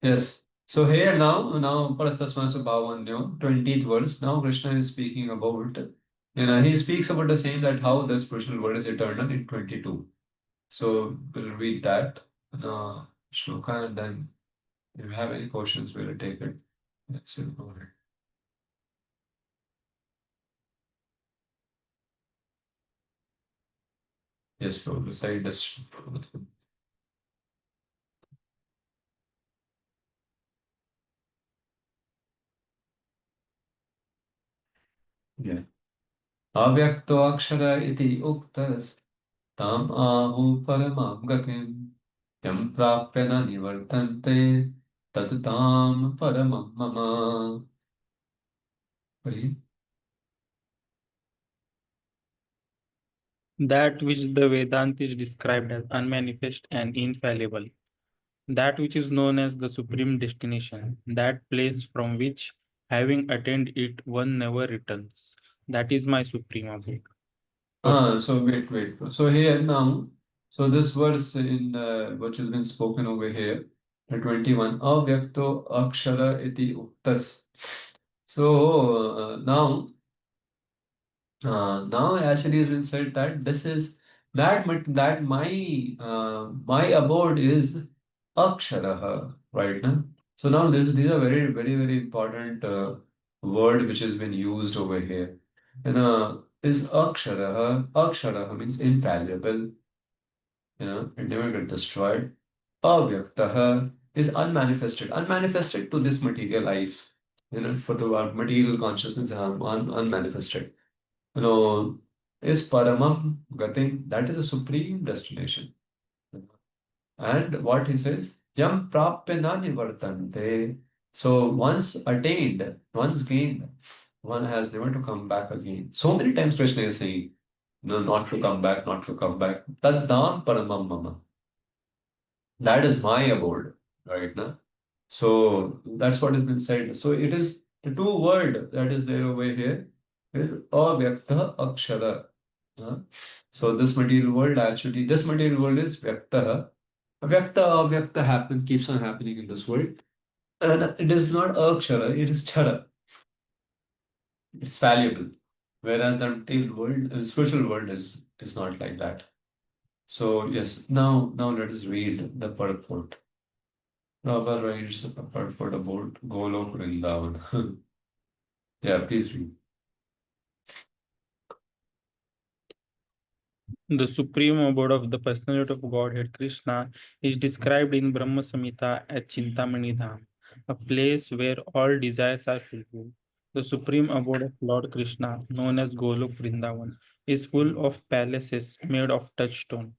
Yes. So here now Parastasmasu Bhavanyo, 20th verse. Now Krishna is speaking about, he speaks about the same that how the spiritual world is eternal in 22. So we'll read that shloka, and then if you have any questions, we'll take it. Let's go ahead. Yes, bro. Recite this. Yeah. Avyaktoakshara iti uktas tam ahu paramam gatim yam prapya na nivartante tat tam paramam mama. Read. That which the Vedanta is described as unmanifest and infallible, that which is known as the supreme destination, that place from which, having attained it, one never returns. That is my supreme abode. So wait. So here now, so this verse which has been spoken over here, 21. Avyakto akshara iti uktas. So now actually has been said that this is that my abode is aksharaha right now. So now these are very important word which has been used over here. And is aksharaha. Aksharaha means infallible. It never get destroyed. Avyaktaha is unmanifested. Unmanifested to this material eyes. For the material consciousness, unmanifested. you know, is Paramam Gatin, that is a supreme destination. And what he says, Yam Prapyana Nivartante. So once attained, once gained, one has never to come back again. So many times Krishna is saying, no, not to come back, not to come back. Taddam Paramam Mama. That is my abode, right now. So that's what has been said. So it is the two word that is there over here is avyakta akshara. Huh? So this material world actually, this material world is vyakta. Avyakta happens, keeps on happening in this world. And it is not akshara, it is chara. It's fallible. Whereas the material world, the spiritual world is not like that. So yes, now let us read the purport. Prabhupada writes a purport about Golok Vrindavan. Yeah, please read. The supreme abode of the personality of Godhead Krishna is described in Brahma Samhita as Chintamani Dham, a place where all desires are fulfilled. The supreme abode of Lord Krishna, known as Golok Vrindavan, is full of palaces made of touchstone.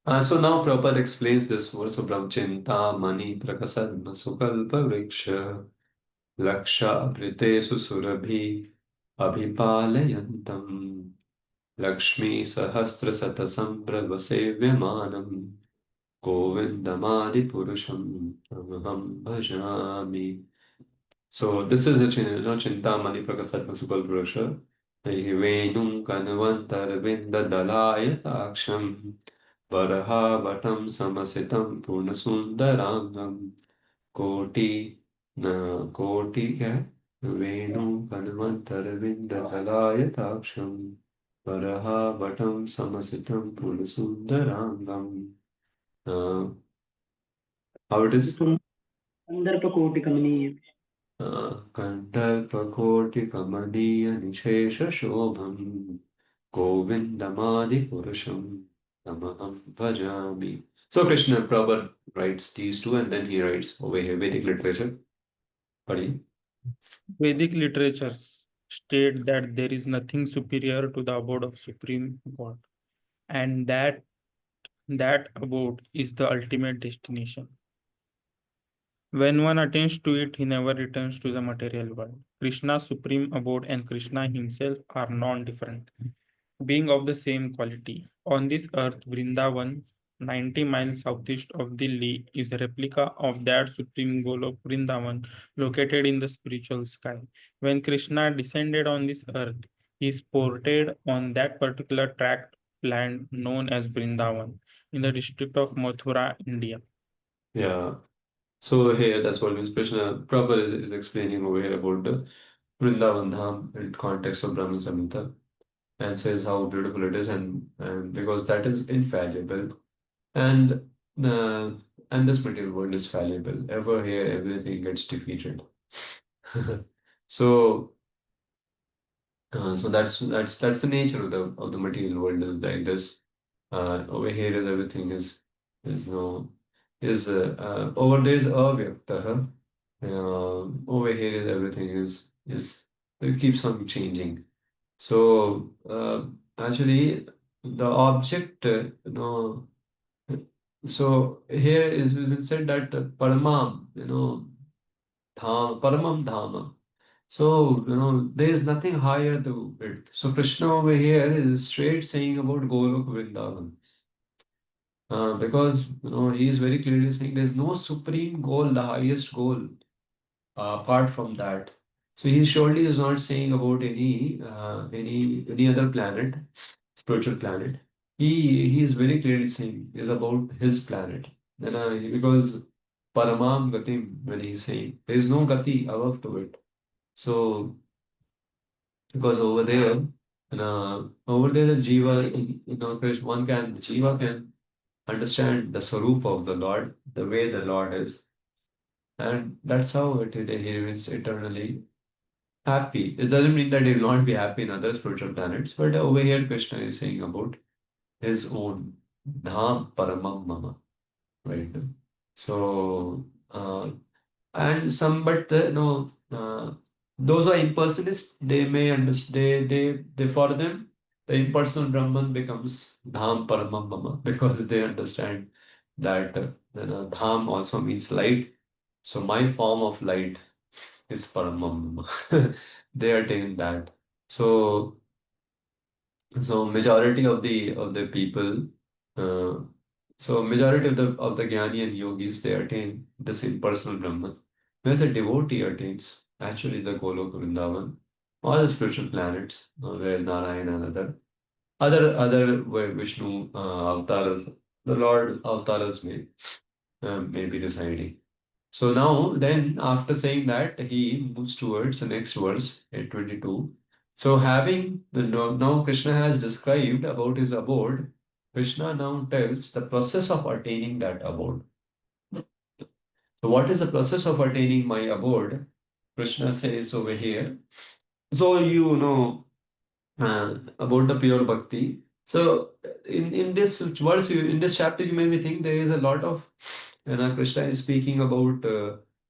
So now Prabhupada explains this verse of Brahmachinta Mani Prakasarma Sukalpa Vriksha Laksha Pritesu Surabhi Abhipalayantam Lakshmi Sahasra Satasam Pravasevymanam Govindamadi Purusham Tamaham Bhajami. So this is a Chintamani Prakasarma Sukal Purusha. Venum Kanvantar Vindadalaya Aksham Varaha Samasitam Purnasundarangam Koti Koti क्या है वेणु कनवंतर विंदतलाय ताक्षम Varaha samasitam purnasundaraangam. How it is? Kandarpakotikamaneeya. Kandarpakotikamaneeya nishesha shobham Govindamadi Purusham Namaham Bhajami. So Krishna Prabhupada writes these two and then he writes over here Vedic literature. Padi. Vedic literatures state that there is nothing superior to the abode of Supreme God, and that abode is the ultimate destination. When one attains to it, he never returns to the material world. Krishna's supreme abode and Krishna himself are non-different, being of the same quality. On this earth, Vrindavan, 90 miles southeast of Delhi, is a replica of that supreme goal of Vrindavan located in the spiritual sky. When Krishna descended on this earth, he sported on that particular tract of land known as Vrindavan in the district of Mathura, India. Yeah. So here that's what means Krishna Prabhupada is explaining over here about the Vrindavan Dham in context of Brahma Samhita and says how beautiful it is and because that is infallible and uh, and this material world is fallible. Ever here everything gets defeated. So so that's the nature of the material world is like this. Over here is everything is no is over there is avyaktaha. Over here is everything is it keeps on changing. So actually the object so here is been said that paramam paramam dhamam. So, there is nothing higher to it. So, Krishna over here is straight saying about Golok Vrindavan. Because, he is very clearly saying there's no supreme goal, the highest goal, apart from that. So, he surely is not saying about any other planet, spiritual planet. He is very clearly saying is about his planet, because Paramam Gatim, when he's saying, there is no Gati above to it. So, because over there, the Jiva, Krishna, Jiva can understand the Sarup of the Lord, the way the Lord is. And that's how he remains eternally happy. It doesn't mean that he will not be happy in other spiritual planets, but over here, Krishna is saying about his own Dham Paramam Mama, right? So, and some, but no, those are impersonalists. They may understand. They for them, the impersonal Brahman becomes Dham Paramam Mama because they understand that Dham also means light. So my form of light is Paramam Mama. They attain that. So majority of the people, uh, majority of the Jnani and yogis, they attain this impersonal Brahman. Whereas a devotee attains actually the Golok Vrindavan, or the spiritual planets, where Narayana and other where Vishnu avatars, the Lord avatars may be residing. So now, then, after saying that, he moves towards the next verse, 22. So, having now Krishna has described about his abode, Krishna now tells the process of attaining that abode. So, what is the process of attaining my abode? Krishna says over here. So, about the pure bhakti. So, in this verse, in this chapter, you may be think there is a lot of, Krishna is speaking about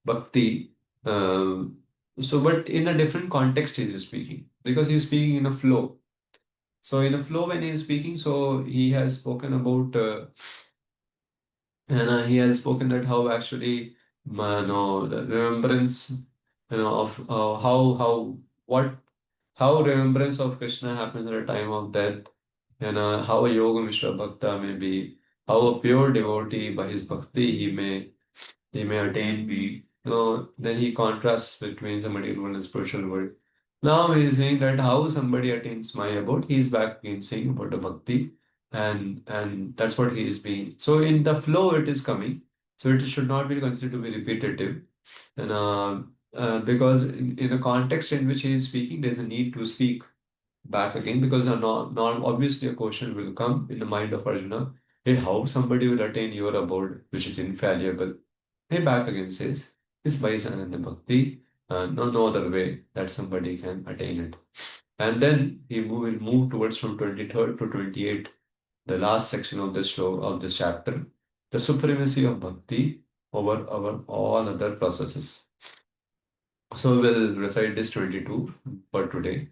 bhakti. But in a different context, he is speaking because he is speaking in a flow. So, in a flow, when he is speaking, so he has spoken about, he has spoken that how actually, the remembrance, of what how remembrance of Krishna happens at a time of death, and how a yoga Mishra Bhakta may be, how a pure devotee by his bhakti he may attain be. Then he contrasts between the material world and spiritual world. Now he is saying that how somebody attains my abode, he is back again saying about the bhakti, and that's what he is being. So in the flow it is coming. So it should not be considered to be repetitive. And because in the context in which he is speaking, there's a need to speak back again because obviously a question will come in the mind of Arjuna. Hey, how somebody will attain your abode, which is infallible? Hey, back again says, is by Ananda Bhakti, no other way that somebody can attain it. And then will move towards from 23rd to 28, the last section of this of this chapter, the supremacy of bhakti over all other processes. So we'll recite this 22 for today,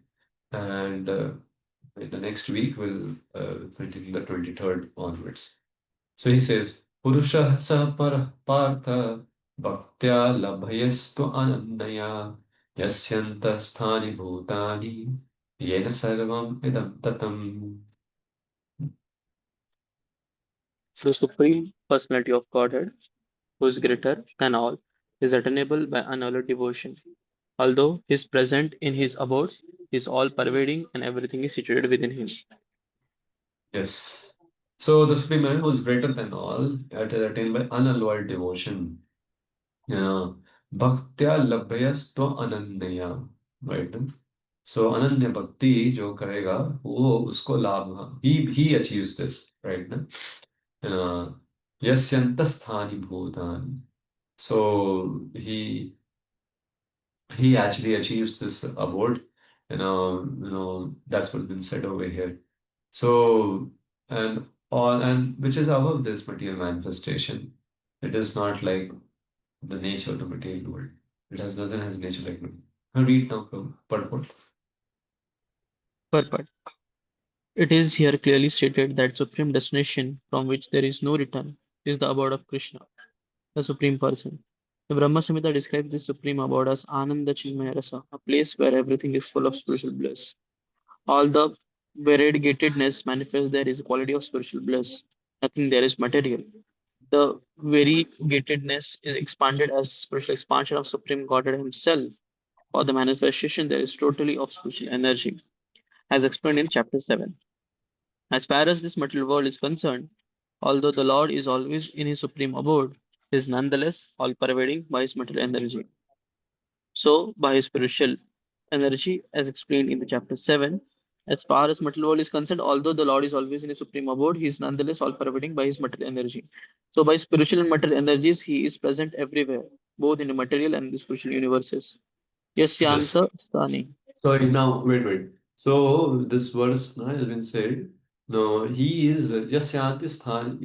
and in the next week we'll continue the 23rd onwards. So he says, Purusha sa partha bhaktya labhayastu anannaya yasyanta sthani bhutani yena sarvam idam tatam. The Supreme Personality of Godhead, who is greater than all, is attainable by unalloyed devotion. Although he is present in his abode, he is all pervading and everything is situated within him. Yes. So the Supreme Man was greater than all, attained by unalloyed devotion. Bhaktya labhyastva ananyaya. Right? So ananya bhakti जो करेगा वो उसको लाभ he achieves this, right? Yasyantastani bhutani. So he actually achieves this abode. That's what's been said over here. So and which is above this material manifestation. It is not like the nature of the material world. Doesn't has nature like no. Now read now, purport. Purport. It is here clearly stated that supreme destination from which there is no return is the abode of Krishna, the Supreme Person. The Brahma Samhita describes this supreme abode as Ananda Chinmaya Rasa, a place where everything is full of spiritual bliss. All the variegatedness manifest there is a quality of spiritual bliss. Nothing there is material. The variegatedness is expanded as spiritual expansion of Supreme Godhead Himself, or the manifestation there is totally of spiritual energy, as explained in chapter 7. As far as this material world is concerned, Although the Lord is always in his supreme abode, he is nonetheless all pervading by his material energy. So, by his spiritual energy, as explained in the chapter 7, as far as material world is concerned, although the Lord is always in his supreme abode, he is nonetheless all pervading by his material energy. So, by spiritual and material energies, he is present everywhere, both in the material and the spiritual universes. Yasyanta This Sthani. Sorry, now wait. So this verse has been said. No, he is yasyanti sthan.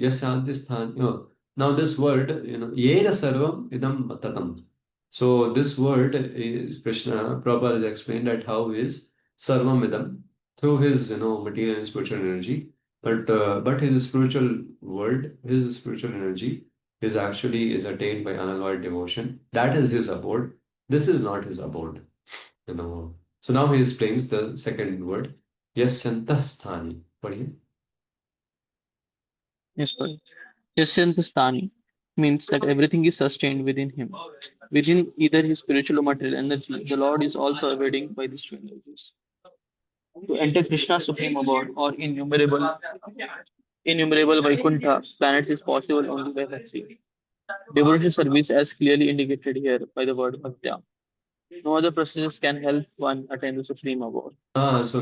Now this word, yena sarvam idam tatam. So this word is Krishna Prabhupada has explained that how is sarvam idam through his material and spiritual energy, but his spiritual world, his spiritual energy is attained by unalloyed devotion. That is his abode. This is not his abode. So now he explains the second word, yasyantastani. Padhiye. Yes, Paul. Yasyanta Sthani means that everything is sustained within him. Within either his spiritual or material energy, the Lord is all pervading by these two energies. To enter Krishna's supreme abode or innumerable Vaikuntha planets is possible only by Bhakti. Devotional service as clearly indicated here by the word Bhaktya. No other processes can help one attain the supreme abode. So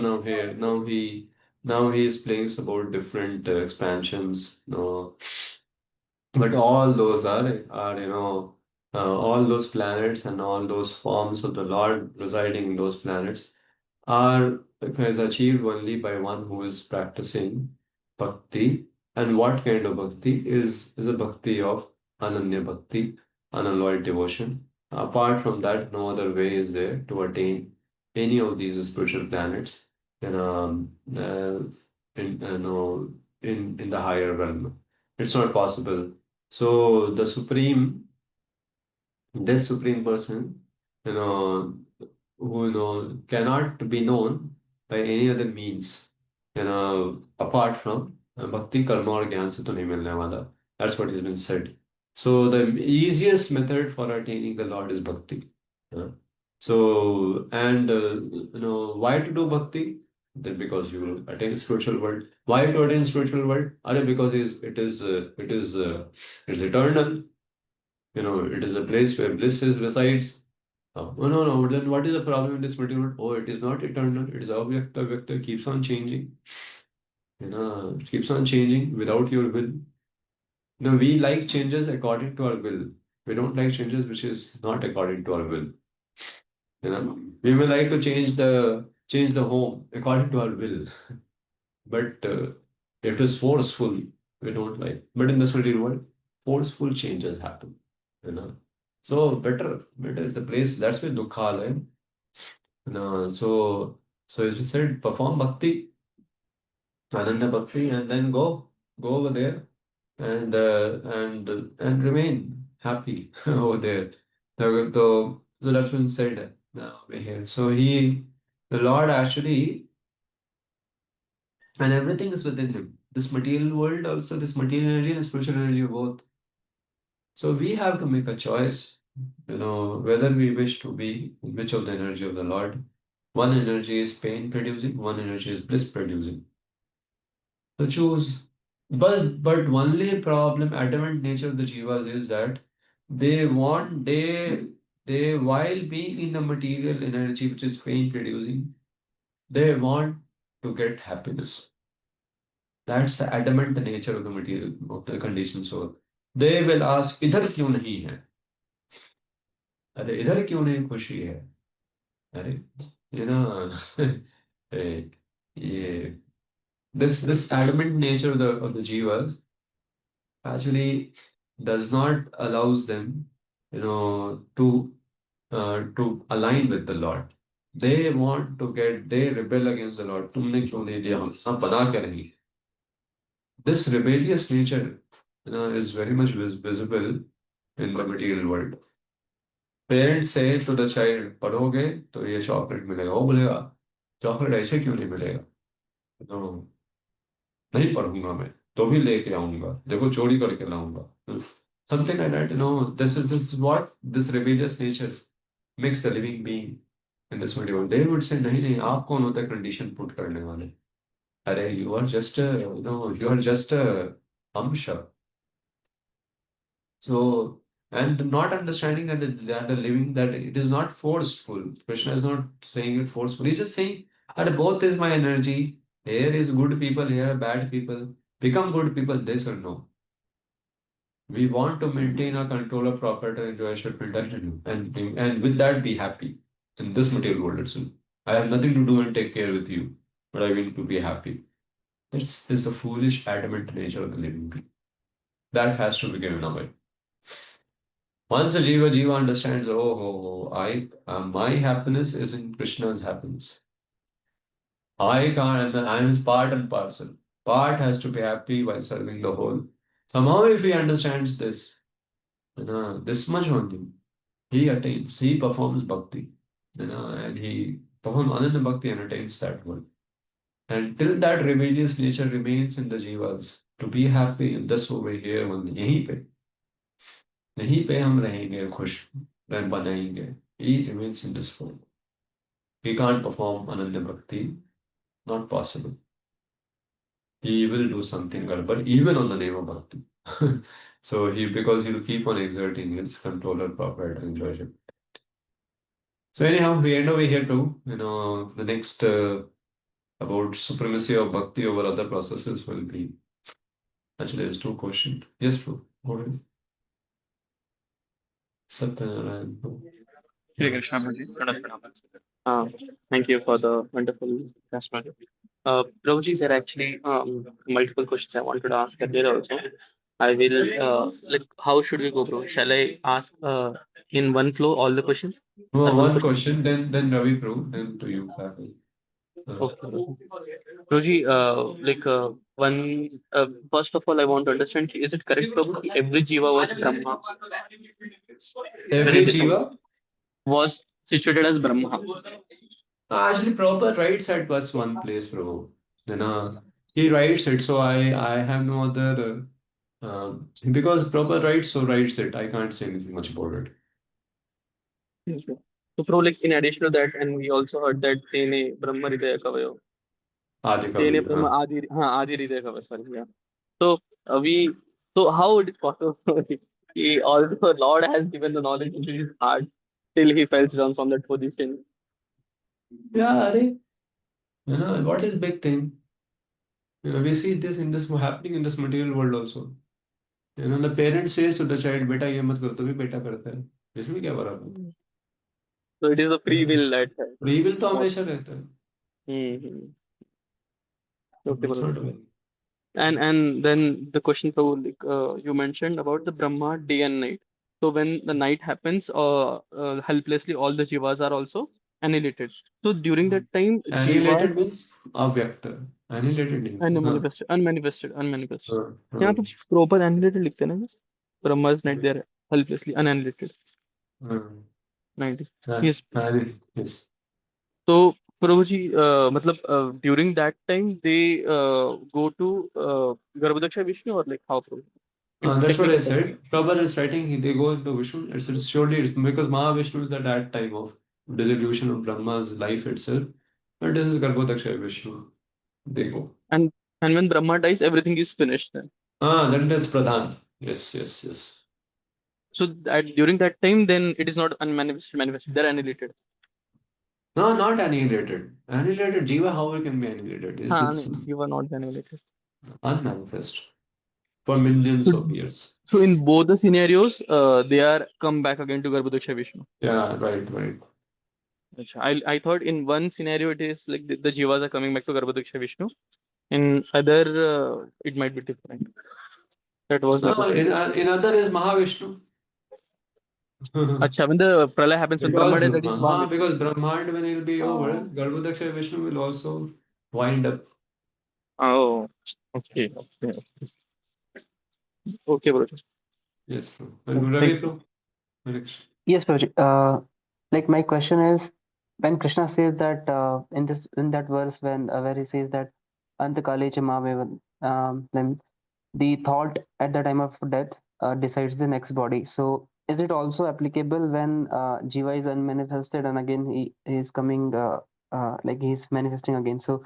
now he explains about different expansions. No, but all those are all those planets and all those forms of the Lord residing in those planets are is achieved only by one who is practicing bhakti. And what kind of bhakti is a bhakti of ananya bhakti, unalloyed devotion. Apart from that, no other way is there to attain any of these spiritual planets in no, in the higher realm. It's not possible. So this supreme person, you know, who cannot be known by any other means, apart from bhakti, karma or gyan se to nahi milne wala. That's what has been said. So the easiest method for attaining the Lord is bhakti. Yeah. So and why to do bhakti? Then because you will attain spiritual world. Why to attain spiritual world? Because it's eternal. It is a place where resides. Oh, no. Then what is the problem in this material world? Oh, it is not eternal. It is avyakta, vyakta, keeps on changing. It keeps on changing without your will. We like changes according to our will. We don't like changes which is not according to our will. We may like to change the home according to our will, but it is forceful. We don't like. But in this material world, forceful changes happen. You know. So better is the place. That's where dukha. So as we said, perform bhakti, ananda bhakti, and then go over there and remain happy over there. So that's been said over here. So the Lord actually, and everything is within him. This material world, also this material energy and spiritual energy both. So we have to make a choice, whether we wish to be in which of the energy of the Lord. One energy is pain producing, one energy is bliss producing. So choose. But only problem, adamant nature of the jivas is that they while being in the material energy which is pain producing, they want to get happiness. That's the adamant nature of the material, of the conditioned soul. They will ask, इधर क्यों नहीं है? अरे इधर क्यों नहीं खुशी है? अरे you know eh, yeah, this adamant nature of the jivas actually does not allows them, to align with the Lord. They rebel against the Lord. तुमने क्यों नहीं दिया? हम बना क्या नहीं? This rebellious nature, is very much visible in the material world. Parents say to the child, पढ़ोगे तो ये चॉकलेट मिलेगा. वो बोलेगा चॉकलेट ऐसे क्यों नहीं मिलेगा? तो नहीं पढ़ूंगा मैं तो भी लेके आऊंगा. देखो चोरी करके लाऊंगा. Something like that. This is what this rebellious nature makes the living being in this material. They would say, नहीं नहीं आप कौन होता है कंडीशन पुट करने वाले? अरे you are just a Amsha. So, and not understanding that the living, that it is not forceful. Krishna is not saying it forceful. He's just saying that both is my energy. Here is good people, here are bad people. Become good people, this or no. We want to maintain our control of property and enjoy should continue. And with that be happy in this material world itself. I have nothing to do and take care with you, but I want to be happy. This is the foolish, adamant nature of the living being. That has to be given away. Once a jiva understands, my happiness is in Krishna's happiness. I can't, I'm his part and parcel. Part has to be happy while serving the whole. Somehow, if he understands this, this much only, he attains, he performs bhakti, and he performs ananda bhakti and attains that one. And till that rebellious nature remains in the jivas, to be happy in this over here only, यहीं पे हम रहेंगे खुश बनाएंगे. He remains in this form. He can't perform Ananya Bhakti, not possible. He will do something but even on the name of Bhakti. So because he'll keep on exerting his control and proper enjoyment. So anyhow, we end over here too. The next about supremacy of Bhakti over other processes will be. Actually, there's two questions. Yes, bro. Go ahead. Satyanarayan, bro. Hare Krishna, Prabhuji. Thank you for the wonderful testimony. Prabhuji, there are actually multiple questions I wanted to ask earlier also. I will, how should we go, bro? Shall I ask in one flow all the questions? Well, One one question? question, then Ravi, bro, then to you, Rahul. Okay. Prabhuji, first of all, I want to understand, is it correct, Prabhu, every jiva was Brahma when Every it is jiva? was situated as Brahma? Actually, Prabhupada writes at was one place, bro. He writes it, so I have no other. Because Prabhupada writes, so writes it. I can't say anything much about it. Okay. So, Prabhu, like in addition to that, and we also heard that Tene Brahma Hridaya Kavayo. Adi Tene Kavi, Brahma Adi Hridaya Kavayo, sorry. Yeah. So, how would it possible? He also, Lord has given the knowledge into his heart till he fell down from that position. Yeah, Are, what is big thing? We see this in this happening in this material world also. The parent says to the child, "बेटा ये मत करो," तो भी बेटा करता है. इसमें क्या बराबर? So, it is a free will that. Free will तो हमेशा रहता है. Mm-hmm. Okay, It's not Prabhu. a way. And then the question, Prabhu, you mentioned about the Brahma day and night. So when the night happens, helplessly all the jivas are also annihilated. So during that time, Annihilated jivas means अव्यक्त. Annihilated नहीं होता. हाँ. unmanifested. हाँ. यहाँ पे proper annihilated लिखते हैं ना? Brahma's night they are helplessly unannihilated. हाँ. 90. हाँ. Yes. Yes. So Prabhuji, during that time they go to Garbhodaksha Vishnu or like how, Prabhu? In That's what I technical terms. said. Prabhupada is writing, they go into Vishnu. It's surely it's because Mahavishnu is at that time of dissolution of Brahma's life itself. But this is Garbhodaksha Vishnu. They go. And when Brahma dies, everything is finished then. Then that's Pradhan. Yes. So during that time, then it is not unmanifested, manifested. They're annihilated. No, not annihilated. Annihilated Jiva, how it can be annihilated? It's You were not annihilated. unmanifest for millions So, of years. so in both the scenarios, they are come back again to Garbhodaksha Vishnu. Yeah, right. I thought in one scenario it is like the jivas are coming back to Garbhodaksha Vishnu. In other, it might be different. That was my No, question. in other is Mahavishnu. Acha, when the pralaya happens, when Brahma dies, that is Mahavishnu. Because Brahmand, when it will be over, Oh, Garbhodaksha Vishnu will also wind up. oh, okay. Okay, bro. Yes, bro. Thank Ravi, you. bro. Next. Yes, Prajit. Like my question is, when Krishna says that in that verse where he says that Antakale Chamavevan, then the thought at the time of death decides the next body. So is it also applicable when Jiva is unmanifested and again he is coming like he's manifesting again? So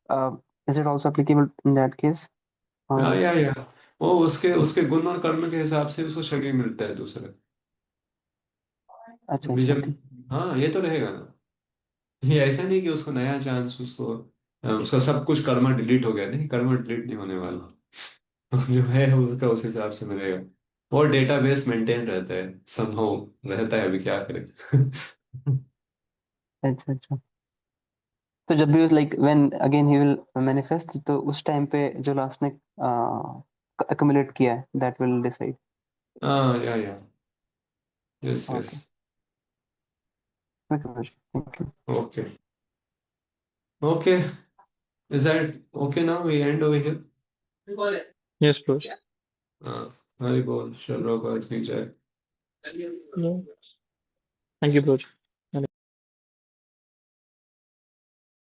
uh, is it also applicable in that case? Or Yeah. वो उसके उसके गुण और कर्म के हिसाब से उसको शरीर मिलता है दूसरा। अच्छा अभी अच्छा जब, ठीक। हाँ ये तो रहेगा ना, ये ऐसा नहीं कि उसको नया चांस, उसको उसका सब कुछ कर्मा डिलीट हो गया, नहीं, कर्मा डिलीट नहीं होने वाला। जो है उसका उस हिसाब से मिलेगा। और डेटाबेस मेंटेन रहता है, संभव रहता है, अभी क्या करें। अच्छा अच्छा। तो जब भी like when again he will manifest, तो उस टाइम पे जो लास्ट ने accumulate किया है दैट विल डिसाइड। हाँ या yes yes. Okay okay, thank you. Okay okay, is that okay now, we end over here. Yes, bro. हाँ, हरि बोल, चलो, इतनी जय। Thank you, bro.